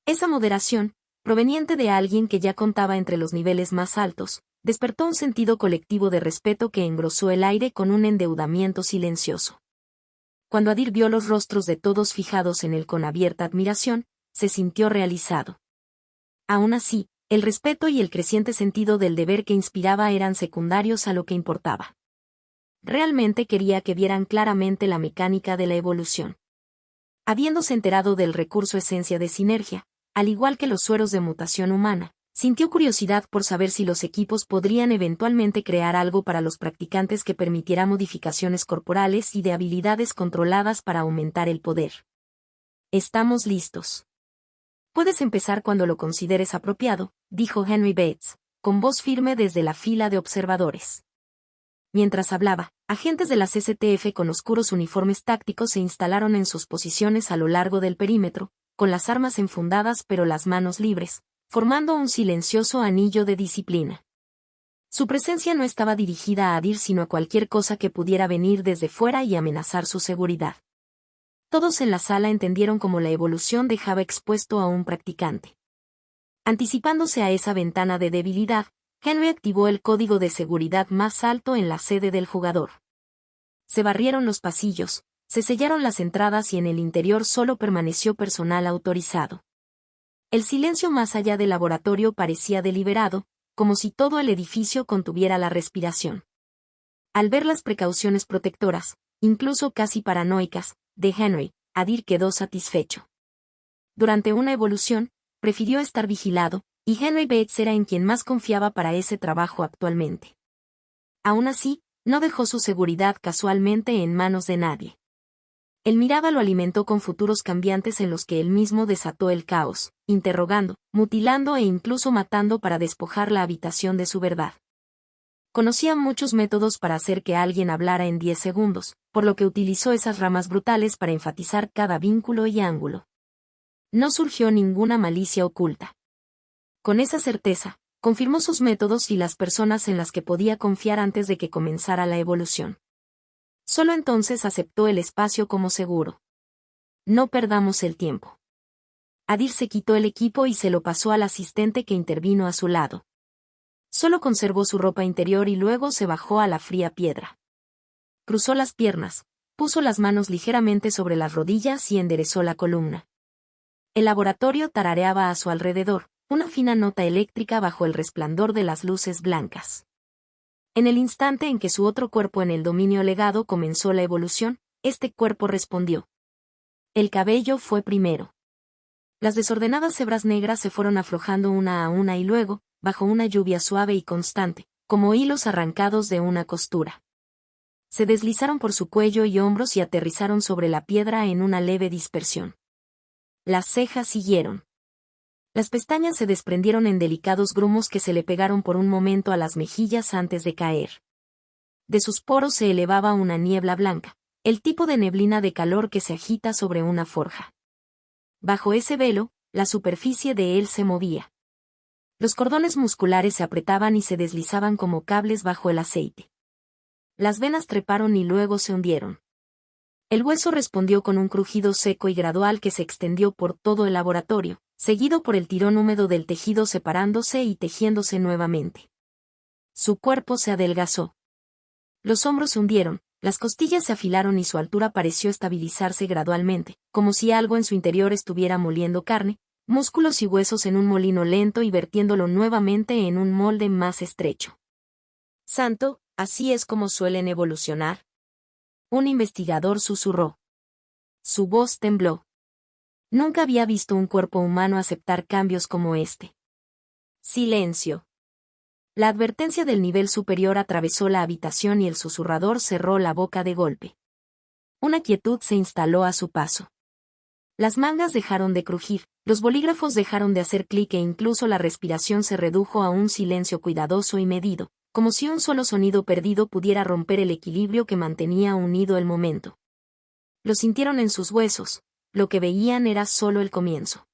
Esa moderación, proveniente de alguien que ya contaba entre los niveles más altos, despertó un sentido colectivo de respeto que engrosó el aire con un endeudamiento silencioso. Cuando Adir vio los rostros de todos fijados en él con abierta admiración, se sintió realizado. Aún así, el respeto y el creciente sentido del deber que inspiraba eran secundarios a lo que importaba. Realmente quería que vieran claramente la mecánica de la evolución. Habiéndose enterado del recurso esencia de sinergia, al igual que los sueros de mutación humana, sintió curiosidad por saber si los equipos podrían eventualmente crear algo para los practicantes que permitiera modificaciones corporales y de habilidades controladas para aumentar el poder. Estamos listos. Puedes empezar cuando lo consideres apropiado, dijo Henry Bates, con voz firme desde la fila de observadores. Mientras hablaba, agentes de la CCTF con oscuros uniformes tácticos se instalaron en sus posiciones a lo largo del perímetro, con las armas enfundadas pero las manos libres, formando un silencioso anillo de disciplina. Su presencia no estaba dirigida a Adir sino a cualquier cosa que pudiera venir desde fuera y amenazar su seguridad. Todos en la sala entendieron cómo la evolución dejaba expuesto a un practicante. Anticipándose a esa ventana de debilidad, Henry activó el código de seguridad más alto en la sede del jugador. Se barrieron los pasillos, se sellaron las entradas y en el interior solo permaneció personal autorizado. El silencio más allá del laboratorio parecía deliberado, como si todo el edificio contuviera la respiración. Al ver las precauciones protectoras, incluso casi paranoicas, de Henry, Adir quedó satisfecho. Durante una evolución, prefirió estar vigilado, y Henry Bates era en quien más confiaba para ese trabajo actualmente. Aún así, no dejó su seguridad casualmente en manos de nadie. El mirada lo alimentó con futuros cambiantes en los que él mismo desató el caos, interrogando, mutilando e incluso matando para despojar la habitación de su verdad. Conocía muchos métodos para hacer que alguien hablara en 10 segundos, por lo que utilizó esas ramas brutales para enfatizar cada vínculo y ángulo. No surgió ninguna malicia oculta. Con esa certeza, confirmó sus métodos y las personas en las que podía confiar antes de que comenzara la evolución. Solo entonces aceptó el espacio como seguro. No perdamos el tiempo. Adir se quitó el equipo y se lo pasó al asistente que intervino a su lado. Solo conservó su ropa interior y luego se bajó a la fría piedra. Cruzó las piernas, puso las manos ligeramente sobre las rodillas y enderezó la columna. El laboratorio tarareaba a su alrededor, una fina nota eléctrica bajo el resplandor de las luces blancas. En el instante en que su otro cuerpo en el dominio legado comenzó la evolución, este cuerpo respondió. El cabello fue primero. Las desordenadas hebras negras se fueron aflojando una a una y luego, bajo una lluvia suave y constante, como hilos arrancados de una costura. Se deslizaron por su cuello y hombros y aterrizaron sobre la piedra en una leve dispersión. Las cejas siguieron. Las pestañas se desprendieron en delicados grumos que se le pegaron por un momento a las mejillas antes de caer. De sus poros se elevaba una niebla blanca, el tipo de neblina de calor que se agita sobre una forja. Bajo ese velo, la superficie de él se movía. Los cordones musculares se apretaban y se deslizaban como cables bajo el aceite. Las venas treparon y luego se hundieron. El hueso respondió con un crujido seco y gradual que se extendió por todo el laboratorio, seguido por el tirón húmedo del tejido separándose y tejiéndose nuevamente. Su cuerpo se adelgazó. Los hombros se hundieron, las costillas se afilaron y su altura pareció estabilizarse gradualmente, como si algo en su interior estuviera moliendo carne, músculos y huesos en un molino lento y vertiéndolo nuevamente en un molde más estrecho. Santo, ¿así es como suelen evolucionar? Un investigador susurró. Su voz tembló. Nunca había visto un cuerpo humano aceptar cambios como este. Silencio. La advertencia del nivel superior atravesó la habitación y el susurrador cerró la boca de golpe. Una quietud se instaló a su paso. Las mangas dejaron de crujir, los bolígrafos dejaron de hacer clic e incluso la respiración se redujo a un silencio cuidadoso y medido, como si un solo sonido perdido pudiera romper el equilibrio que mantenía unido el momento. Lo sintieron en sus huesos, lo que veían era solo el comienzo.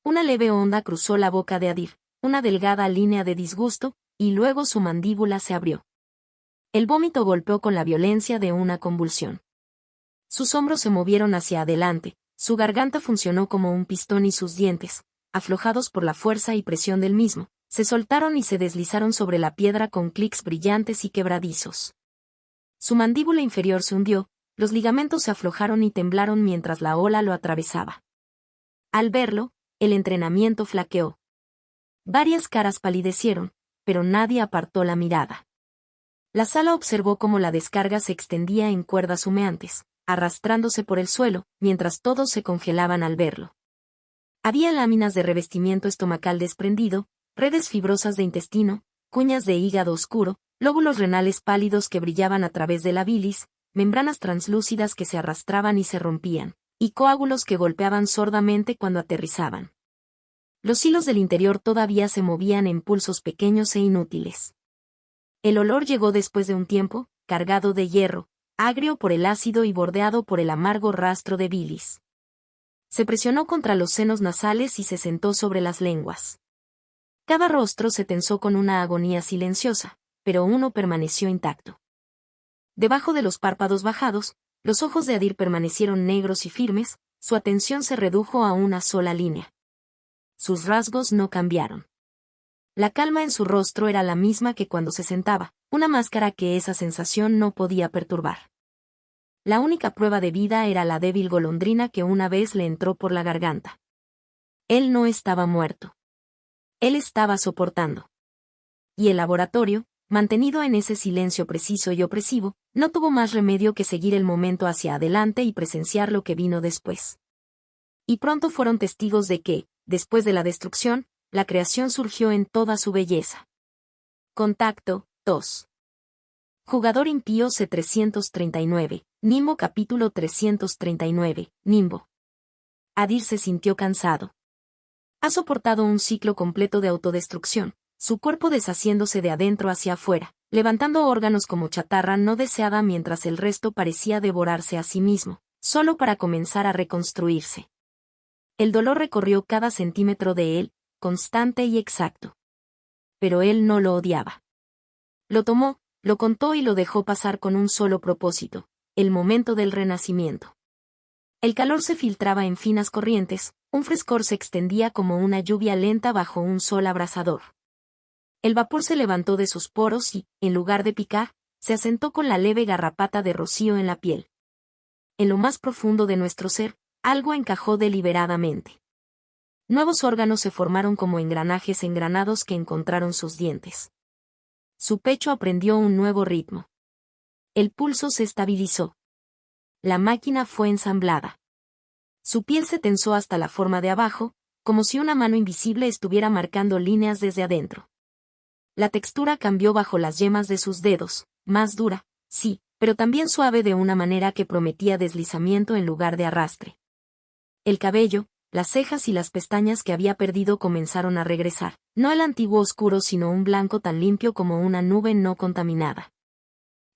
Una leve onda cruzó la boca de Adir, una delgada línea de disgusto, y luego su mandíbula se abrió. El vómito golpeó con la violencia de una convulsión. Sus hombros se movieron hacia adelante, su garganta funcionó como un pistón y sus dientes, aflojados por la fuerza y presión del mismo, se soltaron y se deslizaron sobre la piedra con clics brillantes y quebradizos. Su mandíbula inferior se hundió, los ligamentos se aflojaron y temblaron mientras la ola lo atravesaba. Al verlo, el entrenamiento flaqueó. Varias caras palidecieron, pero nadie apartó la mirada. La sala observó cómo la descarga se extendía en cuerdas humeantes, arrastrándose por el suelo, mientras todos se congelaban al verlo. Había láminas de revestimiento estomacal desprendido, redes fibrosas de intestino, cuñas de hígado oscuro, lóbulos renales pálidos que brillaban a través de la bilis, membranas translúcidas que se arrastraban y se rompían, y coágulos que golpeaban sordamente cuando aterrizaban. Los hilos del interior todavía se movían en pulsos pequeños e inútiles. El olor llegó después de un tiempo, cargado de hierro, agrio por el ácido y bordeado por el amargo rastro de bilis. Se presionó contra los senos nasales y se sentó sobre las lenguas. Cada rostro se tensó con una agonía silenciosa, pero uno permaneció intacto. Debajo de los párpados bajados, los ojos de Adir permanecieron negros y firmes, su atención se redujo a una sola línea. Sus rasgos no cambiaron. La calma en su rostro era la misma que cuando se sentaba, una máscara que esa sensación no podía perturbar. La única prueba de vida era la débil golondrina que una vez le entró por la garganta. Él no estaba muerto. Él estaba soportando. Y el laboratorio, mantenido en ese silencio preciso y opresivo, no tuvo más remedio que seguir el momento hacia adelante y presenciar lo que vino después. Y pronto fueron testigos de que, después de la destrucción, la creación surgió en toda su belleza. Contacto, 2. Jugador impío C339, Nimbo capítulo 339, Nimbo. Adir se sintió cansado. Ha soportado un ciclo completo de autodestrucción, su cuerpo deshaciéndose de adentro hacia afuera, levantando órganos como chatarra no deseada mientras el resto parecía devorarse a sí mismo, solo para comenzar a reconstruirse. El dolor recorrió cada centímetro de él, constante y exacto. Pero él no lo odiaba. Lo tomó, lo contó y lo dejó pasar con un solo propósito, el momento del renacimiento. El calor se filtraba en finas corrientes, un frescor se extendía como una lluvia lenta bajo un sol abrasador. El vapor se levantó de sus poros y, en lugar de picar, se asentó con la leve garrapata de rocío en la piel. En lo más profundo de nuestro ser, algo encajó deliberadamente. Nuevos órganos se formaron como engranajes engranados que encontraron sus dientes. Su pecho aprendió un nuevo ritmo. El pulso se estabilizó. La máquina fue ensamblada. Su piel se tensó hasta la forma de abajo, como si una mano invisible estuviera marcando líneas desde adentro. La textura cambió bajo las yemas de sus dedos, más dura, sí, pero también suave de una manera que prometía deslizamiento en lugar de arrastre. El cabello, las cejas y las pestañas que había perdido comenzaron a regresar, no el antiguo oscuro sino un blanco tan limpio como una nube no contaminada.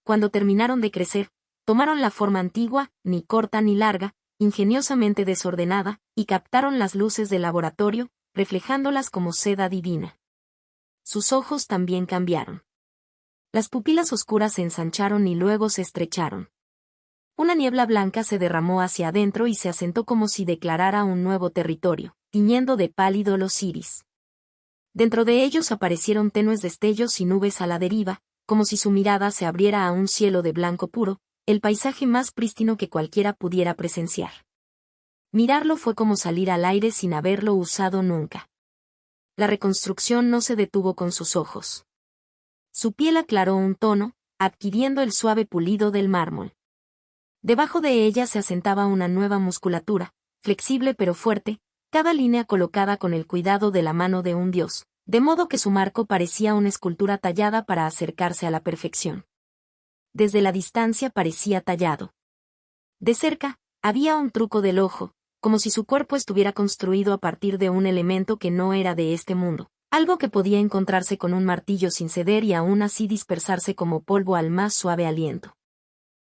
Cuando terminaron de crecer, tomaron la forma antigua, ni corta ni larga, ingeniosamente desordenada, y captaron las luces del laboratorio, reflejándolas como seda divina. Sus ojos también cambiaron. Las pupilas oscuras se ensancharon y luego se estrecharon. Una niebla blanca se derramó hacia adentro y se asentó como si declarara un nuevo territorio, tiñendo de pálido los iris. Dentro de ellos aparecieron tenues destellos y nubes a la deriva, como si su mirada se abriera a un cielo de blanco puro, el paisaje más prístino que cualquiera pudiera presenciar. Mirarlo fue como salir al aire sin haberlo usado nunca. La reconstrucción no se detuvo con sus ojos. Su piel aclaró un tono, adquiriendo el suave pulido del mármol. Debajo de ella se asentaba una nueva musculatura, flexible pero fuerte, cada línea colocada con el cuidado de la mano de un dios, de modo que su marco parecía una escultura tallada para acercarse a la perfección. Desde la distancia parecía tallado. De cerca, había un truco del ojo, como si su cuerpo estuviera construido a partir de un elemento que no era de este mundo, algo que podía encontrarse con un martillo sin ceder y aún así dispersarse como polvo al más suave aliento.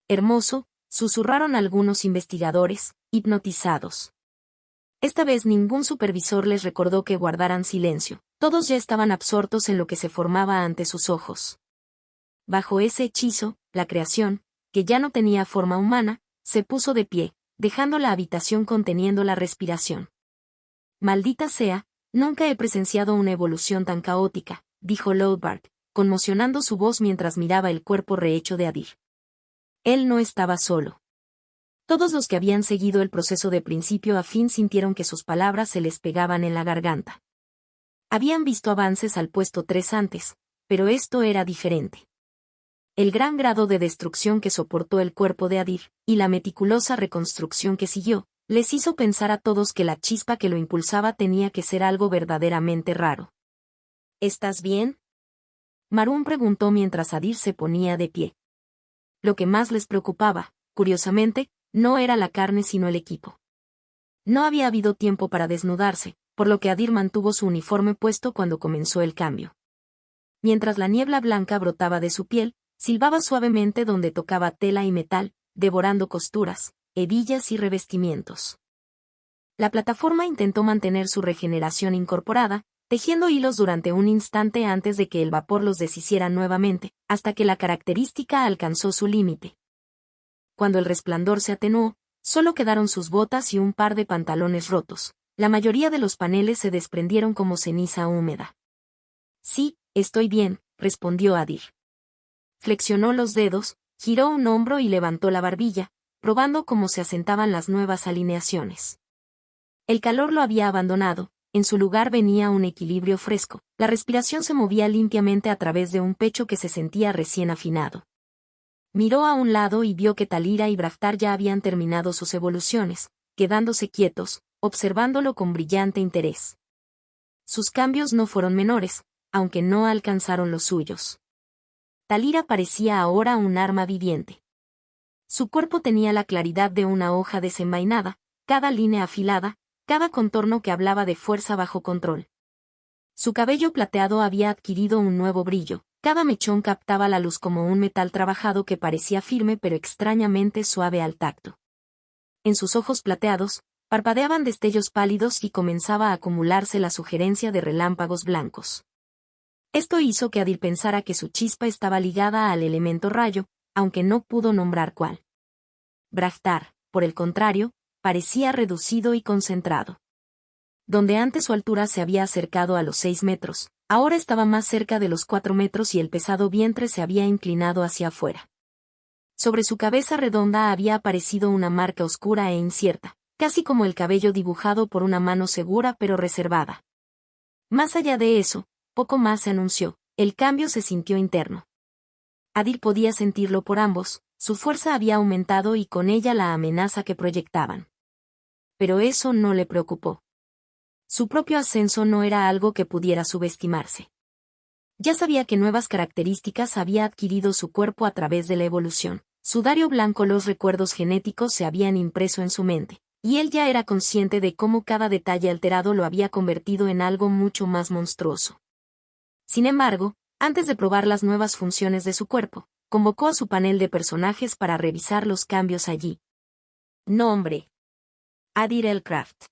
Hermoso, susurraron algunos investigadores, hipnotizados. Esta vez ningún supervisor les recordó que guardaran silencio, todos ya estaban absortos en lo que se formaba ante sus ojos. Bajo ese hechizo, la creación, que ya no tenía forma humana, se puso de pie, dejando la habitación conteniendo la respiración. Maldita sea, nunca he presenciado una evolución tan caótica, dijo Lothbard, conmocionando su voz mientras miraba el cuerpo rehecho de Adir. Él no estaba solo. Todos los que habían seguido el proceso de principio a fin sintieron que sus palabras se les pegaban en la garganta. Habían visto avances al puesto 3 antes, pero esto era diferente. El gran grado de destrucción que soportó el cuerpo de Adir, y la meticulosa reconstrucción que siguió, les hizo pensar a todos que la chispa que lo impulsaba tenía que ser algo verdaderamente raro. ¿Estás bien?, Marún preguntó mientras Adir se ponía de pie. Lo que más les preocupaba, curiosamente, no era la carne sino el equipo. No había habido tiempo para desnudarse, por lo que Adir mantuvo su uniforme puesto cuando comenzó el cambio. Mientras la niebla blanca brotaba de su piel, silbaba suavemente donde tocaba tela y metal, devorando costuras, hebillas y revestimientos. La plataforma intentó mantener su regeneración incorporada, tejiendo hilos durante un instante antes de que el vapor los deshiciera nuevamente, hasta que la característica alcanzó su límite. Cuando el resplandor se atenuó, solo quedaron sus botas y un par de pantalones rotos. La mayoría de los paneles se desprendieron como ceniza húmeda. Sí, estoy bien, respondió Adir. Flexionó los dedos, giró un hombro y levantó la barbilla, probando cómo se asentaban las nuevas alineaciones. El calor lo había abandonado, en su lugar venía un equilibrio fresco, la respiración se movía limpiamente a través de un pecho que se sentía recién afinado. Miró a un lado y vio que Talira y Braftar ya habían terminado sus evoluciones, quedándose quietos, observándolo con brillante interés. Sus cambios no fueron menores, aunque no alcanzaron los suyos. Talira parecía ahora un arma viviente. Su cuerpo tenía la claridad de una hoja desenvainada, cada línea afilada, cada contorno que hablaba de fuerza bajo control. Su cabello plateado había adquirido un nuevo brillo, cada mechón captaba la luz como un metal trabajado que parecía firme pero extrañamente suave al tacto. En sus ojos plateados, parpadeaban destellos pálidos y comenzaba a acumularse la sugerencia de relámpagos blancos. Esto hizo que Adir pensara que su chispa estaba ligada al elemento rayo, aunque no pudo nombrar cuál. Braftar, por el contrario, parecía reducido y concentrado. Donde antes su altura se había acercado a los 6 metros, ahora estaba más cerca de los 4 metros y el pesado vientre se había inclinado hacia afuera. Sobre su cabeza redonda había aparecido una marca oscura e incierta, casi como el cabello dibujado por una mano segura pero reservada. Más allá de eso, poco más se anunció, El cambio se sintió interno. Adir podía sentirlo por ambos, su fuerza había aumentado y con ella la amenaza que proyectaban. Pero eso no le preocupó. Su propio ascenso no era algo que pudiera subestimarse. Ya sabía que nuevas características había adquirido su cuerpo a través de la evolución. Sudario blanco, los recuerdos genéticos se habían impreso en su mente, y él ya era consciente de cómo cada detalle alterado lo había convertido en algo mucho más monstruoso. Sin embargo, antes de probar las nuevas funciones de su cuerpo, convocó a su panel de personajes para revisar los cambios allí. Nombre: Adir Elcraft.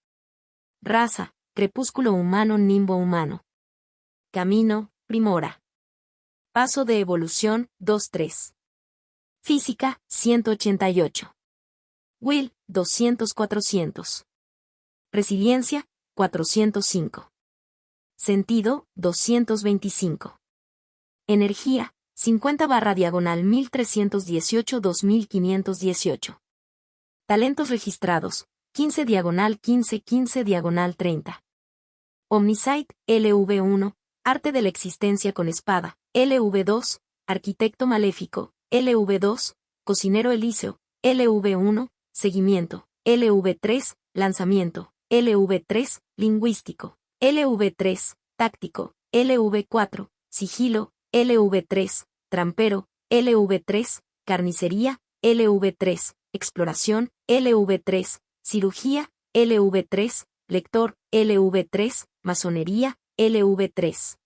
Raza: crepúsculo humano, nimbo humano. Camino: Primora. Paso de evolución: 2-3. Física: 188. Will: 200-400. Resiliencia: 405. Sentido: 225. Energía: 50/1318-2518. Talentos registrados: 15/15-15/30. Omniscience: LV1, Arte de la existencia con espada, LV2, Arquitecto maléfico, LV2, Cocinero elíseo, LV1, Seguimiento, LV3, Lanzamiento, LV3, Lingüístico, LV3, Táctico, LV4, Sigilo, LV3, Trampero, LV3, Carnicería, LV3, Exploración, LV3, Cirugía, LV3, Lector, LV3, Masonería, LV3.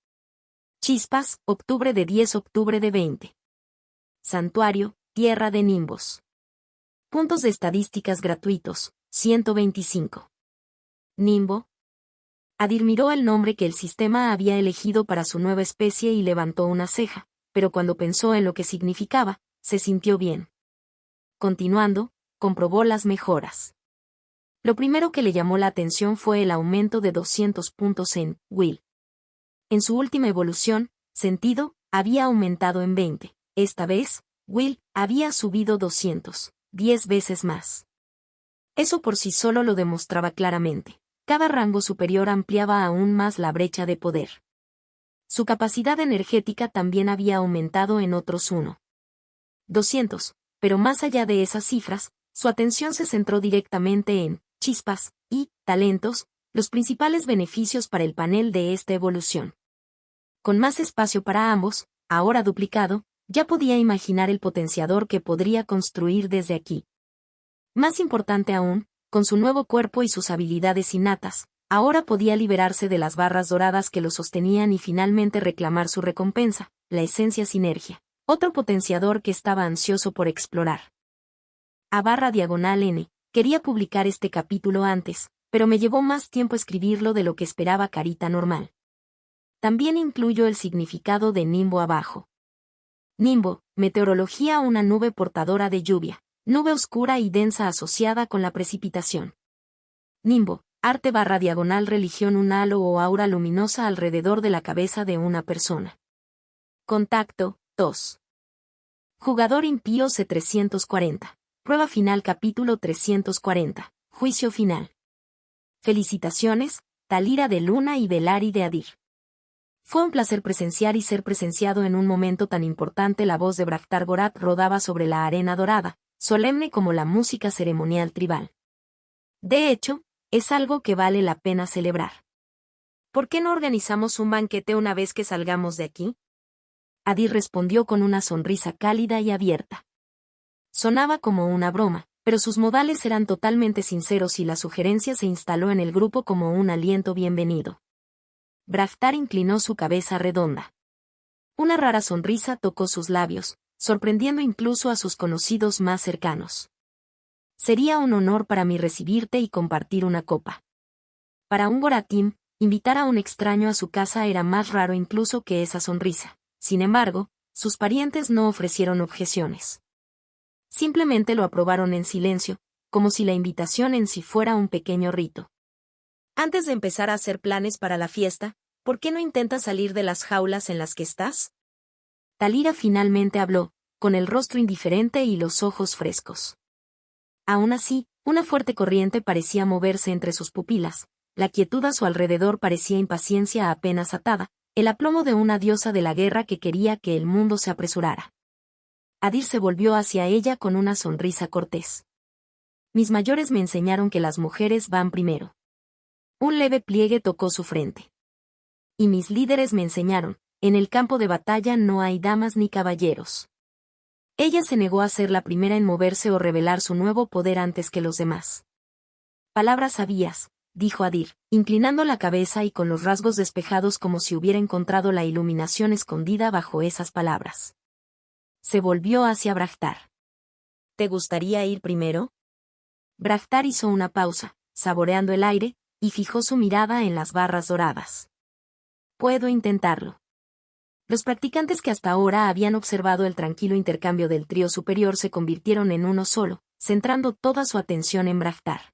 Chispas, octubre de 10, octubre de 20. Santuario, Tierra de Nimbos. Puntos de estadísticas gratuitos, 125. Nimbo. Adir miró el nombre que el sistema había elegido para su nueva especie y levantó una ceja, pero cuando pensó en lo que significaba, se sintió bien. Continuando, comprobó las mejoras. Lo primero que le llamó la atención fue el aumento de 200 puntos en Will. En su última evolución, Sentido, había aumentado en 20. Esta vez, Will había subido 200, 10 veces más. Eso por sí solo lo demostraba claramente. Cada rango superior ampliaba aún más la brecha de poder. Su capacidad energética también había aumentado en otros 200, pero más allá de esas cifras, su atención se centró directamente en chispas y talentos, los principales beneficios para el panel de esta evolución. Con más espacio para ambos, ahora duplicado, ya podía imaginar el potenciador que podría construir desde aquí. Más importante aún, con su nuevo cuerpo y sus habilidades innatas, ahora podía liberarse de las barras doradas que lo sostenían y finalmente reclamar su recompensa, la esencia sinergia, otro potenciador que estaba ansioso por explorar. /N. Quería publicar este capítulo antes, pero me llevó más tiempo escribirlo de lo que esperaba Carita Normal. También incluyo el significado de nimbo abajo. Nimbo, meteorología, una nube portadora de lluvia, nube oscura y densa asociada con la precipitación. Nimbo, arte // religión, un halo o aura luminosa alrededor de la cabeza de una persona. Contacto, 2. Jugador impío C340. Prueba final capítulo 340. Juicio final. Felicitaciones, Talira de Luna y Belari de Adir. Fue un placer presenciar y ser presenciado en un momento tan importante. La voz de Braktar Gorath rodaba sobre la arena dorada, solemne como la música ceremonial tribal. De hecho, es algo que vale la pena celebrar. ¿Por qué no organizamos un banquete una vez que salgamos de aquí? Adir respondió con una sonrisa cálida y abierta. Sonaba como una broma, pero sus modales eran totalmente sinceros y la sugerencia se instaló en el grupo como un aliento bienvenido. Braktar inclinó su cabeza redonda. Una rara sonrisa tocó sus labios, sorprendiendo incluso a sus conocidos más cercanos. Sería un honor para mí recibirte y compartir una copa. Para un Goratim, invitar a un extraño a su casa era más raro incluso que esa sonrisa. Sin embargo, sus parientes no ofrecieron objeciones. Simplemente lo aprobaron en silencio, como si la invitación en sí fuera un pequeño rito. Antes de empezar a hacer planes para la fiesta, ¿por qué no intentas salir de las jaulas en las que estás? Talira finalmente habló, con el rostro indiferente y los ojos frescos. Aún así, una fuerte corriente parecía moverse entre sus pupilas, la quietud a su alrededor parecía impaciencia apenas atada, El aplomo de una diosa de la guerra que quería que el mundo se apresurara. Adir se volvió hacia ella con una sonrisa cortés. Mis mayores me enseñaron que las mujeres van primero. Un leve pliegue tocó su frente. Y mis líderes me enseñaron, en el campo de batalla no hay damas ni caballeros. Ella se negó a ser la primera en moverse o revelar su nuevo poder antes que los demás. Palabras sabias, dijo Adir, inclinando la cabeza y con los rasgos despejados como si hubiera encontrado la iluminación escondida bajo esas palabras. Se volvió hacia Brahtar. ¿Te gustaría ir primero? Brahtar hizo una pausa, saboreando el aire, y fijó su mirada en las barras doradas. Puedo intentarlo. Los practicantes que hasta ahora habían observado el tranquilo intercambio del trío superior se convirtieron en uno solo, centrando toda su atención en Brahtar.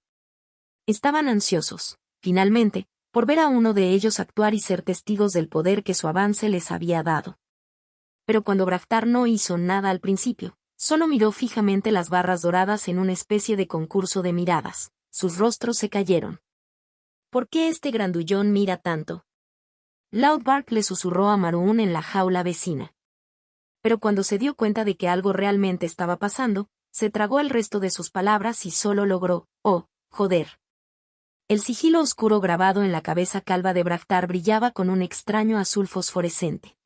Estaban ansiosos, finalmente, por ver a uno de ellos actuar y ser testigos del poder que su avance les había dado. Pero cuando Brahtar no hizo nada al principio, solo miró fijamente las barras doradas en una especie de concurso de miradas, sus rostros se cayeron. ¿Por qué este grandullón mira tanto? Loudbark le susurró a Maroon en la jaula vecina. Pero cuando se dio cuenta de que algo realmente estaba pasando, se tragó el resto de sus palabras y solo logró, oh, joder. El sigilo oscuro grabado en la cabeza calva de Brahtar brillaba con un extraño azul fosforescente.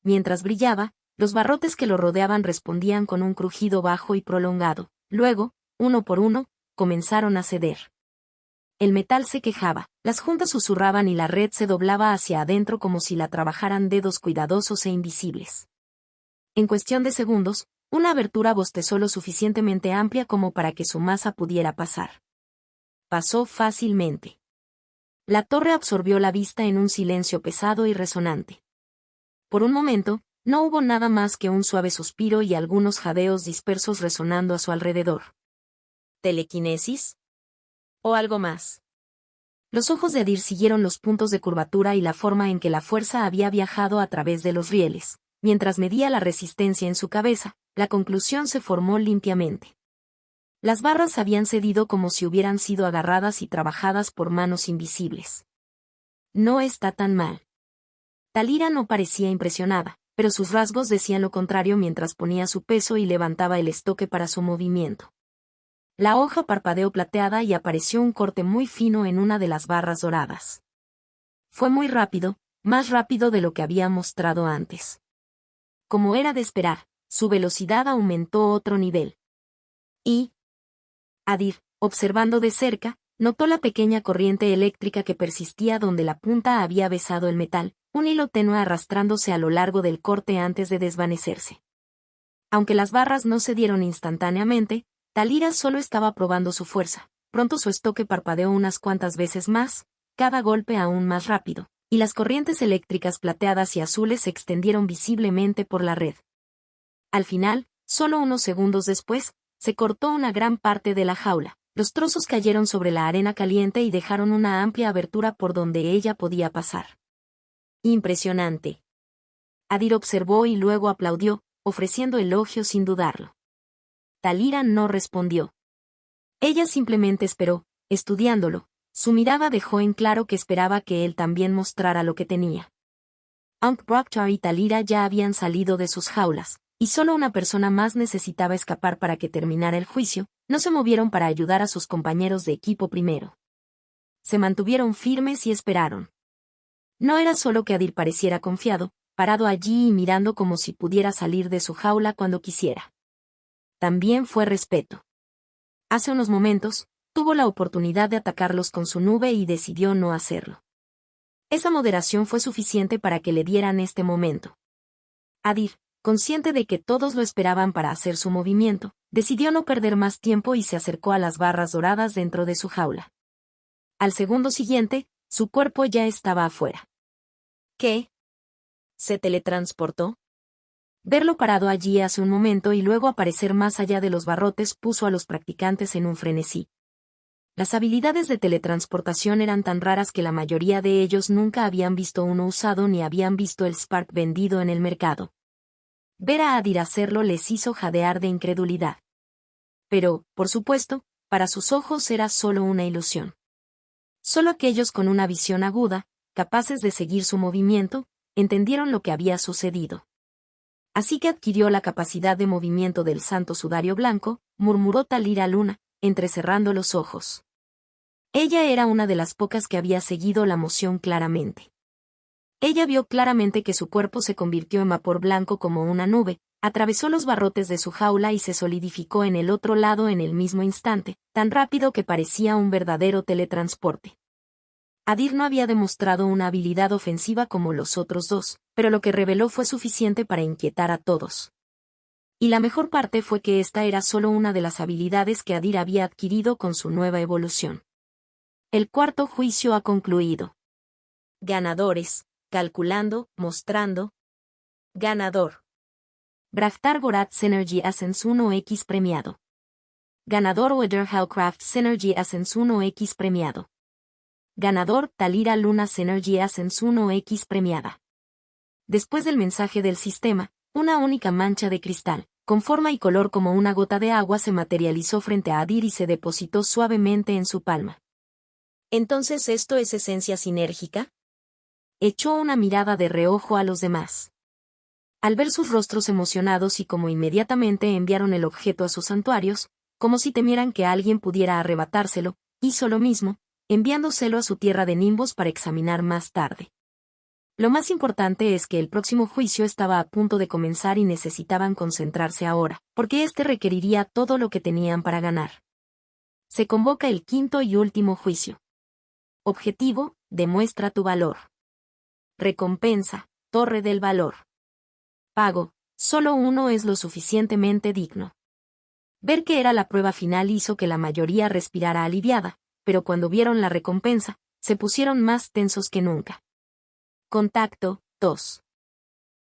Mientras brillaba, los barrotes que lo rodeaban respondían con un crujido bajo y prolongado. Luego, uno por uno, comenzaron a ceder. El metal se quejaba, las juntas susurraban y la red se doblaba hacia adentro como si la trabajaran dedos cuidadosos e invisibles. En cuestión de segundos, una abertura bostezó lo suficientemente amplia como para que su masa pudiera pasar. Pasó fácilmente. La torre absorbió la vista en un silencio pesado y resonante. Por un momento, no hubo nada más que un suave suspiro y algunos jadeos dispersos resonando a su alrededor. ¿Telequinesis? ¿O algo más? Los ojos de Adir siguieron los puntos de curvatura y la forma en que la fuerza había viajado a través de los rieles. Mientras medía la resistencia en su cabeza, la conclusión se formó limpiamente. Las barras habían cedido como si hubieran sido agarradas y trabajadas por manos invisibles. No está tan mal. Talira no parecía impresionada, pero sus rasgos decían lo contrario mientras ponía su peso y levantaba el estoque para su movimiento. La hoja parpadeó plateada y apareció un corte muy fino en una de las barras doradas. Fue muy rápido, más rápido de lo que había mostrado antes. Como era de esperar, su velocidad aumentó otro nivel. Y Adir, observando de cerca, notó la pequeña corriente eléctrica que persistía donde la punta había besado el metal, un hilo tenue arrastrándose a lo largo del corte antes de desvanecerse. Aunque las barras no cedieron instantáneamente, Talira solo estaba probando su fuerza. Pronto su estoque parpadeó unas cuantas veces más, cada golpe aún más rápido, y las corrientes eléctricas plateadas y azules se extendieron visiblemente por la red. Al final, solo unos segundos después, se cortó una gran parte de la jaula. Los trozos cayeron sobre la arena caliente y dejaron una amplia abertura por donde ella podía pasar. Impresionante. Adir observó y luego aplaudió, ofreciendo elogios sin dudarlo. Talira no respondió. Ella simplemente esperó, estudiándolo. Su mirada dejó en claro que esperaba que él también mostrara lo que tenía. Aunque Brahtar y Talira ya habían salido de sus jaulas, y solo una persona más necesitaba escapar para que terminara el juicio, no se movieron para ayudar a sus compañeros de equipo primero. Se mantuvieron firmes y esperaron. No era solo que Adir pareciera confiado, parado allí y mirando como si pudiera salir de su jaula cuando quisiera. También fue respeto. Hace unos momentos, tuvo la oportunidad de atacarlos con su nube y decidió no hacerlo. Esa moderación fue suficiente para que le dieran este momento. Adir, consciente de que todos lo esperaban para hacer su movimiento, decidió no perder más tiempo y se acercó a las barras doradas dentro de su jaula. Al segundo siguiente, su cuerpo ya estaba afuera. ¿Qué? ¿Se teletransportó? Verlo parado allí hace un momento y luego aparecer más allá de los barrotes puso a los practicantes en un frenesí. Las habilidades de teletransportación eran tan raras que la mayoría de ellos nunca habían visto uno usado ni habían visto el Spark vendido en el mercado. Ver a Adir hacerlo les hizo jadear de incredulidad. Pero, por supuesto, para sus ojos era solo una ilusión. Solo aquellos con una visión aguda, capaces de seguir su movimiento, entendieron lo que había sucedido. Así que adquirió la capacidad de movimiento del santo sudario blanco, murmuró Talira Luna, entrecerrando los ojos. Ella era una de las pocas que había seguido la moción claramente. Ella vio claramente que su cuerpo se convirtió en vapor blanco como una nube, atravesó los barrotes de su jaula y se solidificó en el otro lado en el mismo instante, tan rápido que parecía un verdadero teletransporte. Adir no había demostrado una habilidad ofensiva como los otros dos, pero lo que reveló fue suficiente para inquietar a todos. Y la mejor parte fue que esta era solo una de las habilidades que Adir había adquirido con su nueva evolución. El cuarto juicio ha concluido. Ganadores. Calculando, mostrando. Ganador. Braftar Borat Synergy Ascens 1X premiado. Ganador Wetherhallcraft Synergy Ascens 1X premiado. Ganador Talira Luna Synergy Ascens 1X premiada. Después del mensaje del sistema, una única mancha de cristal, con forma y color como una gota de agua se materializó frente a Adir y se depositó suavemente en su palma. ¿Entonces esto es esencia sinérgica? Echó una mirada de reojo a los demás. Al ver sus rostros emocionados y como inmediatamente enviaron el objeto a sus santuarios, como si temieran que alguien pudiera arrebatárselo, hizo lo mismo, enviándoselo a su tierra de Nimbos para examinar más tarde. Lo más importante es que el próximo juicio estaba a punto de comenzar y necesitaban concentrarse ahora, porque este requeriría todo lo que tenían para ganar. Se convoca el quinto y último juicio. Objetivo: demuestra tu valor. Recompensa: Torre del Valor. Pago: solo uno es lo suficientemente digno. Ver que era la prueba final hizo que la mayoría respirara aliviada, pero cuando vieron la recompensa, se pusieron más tensos que nunca. Contacto: 2.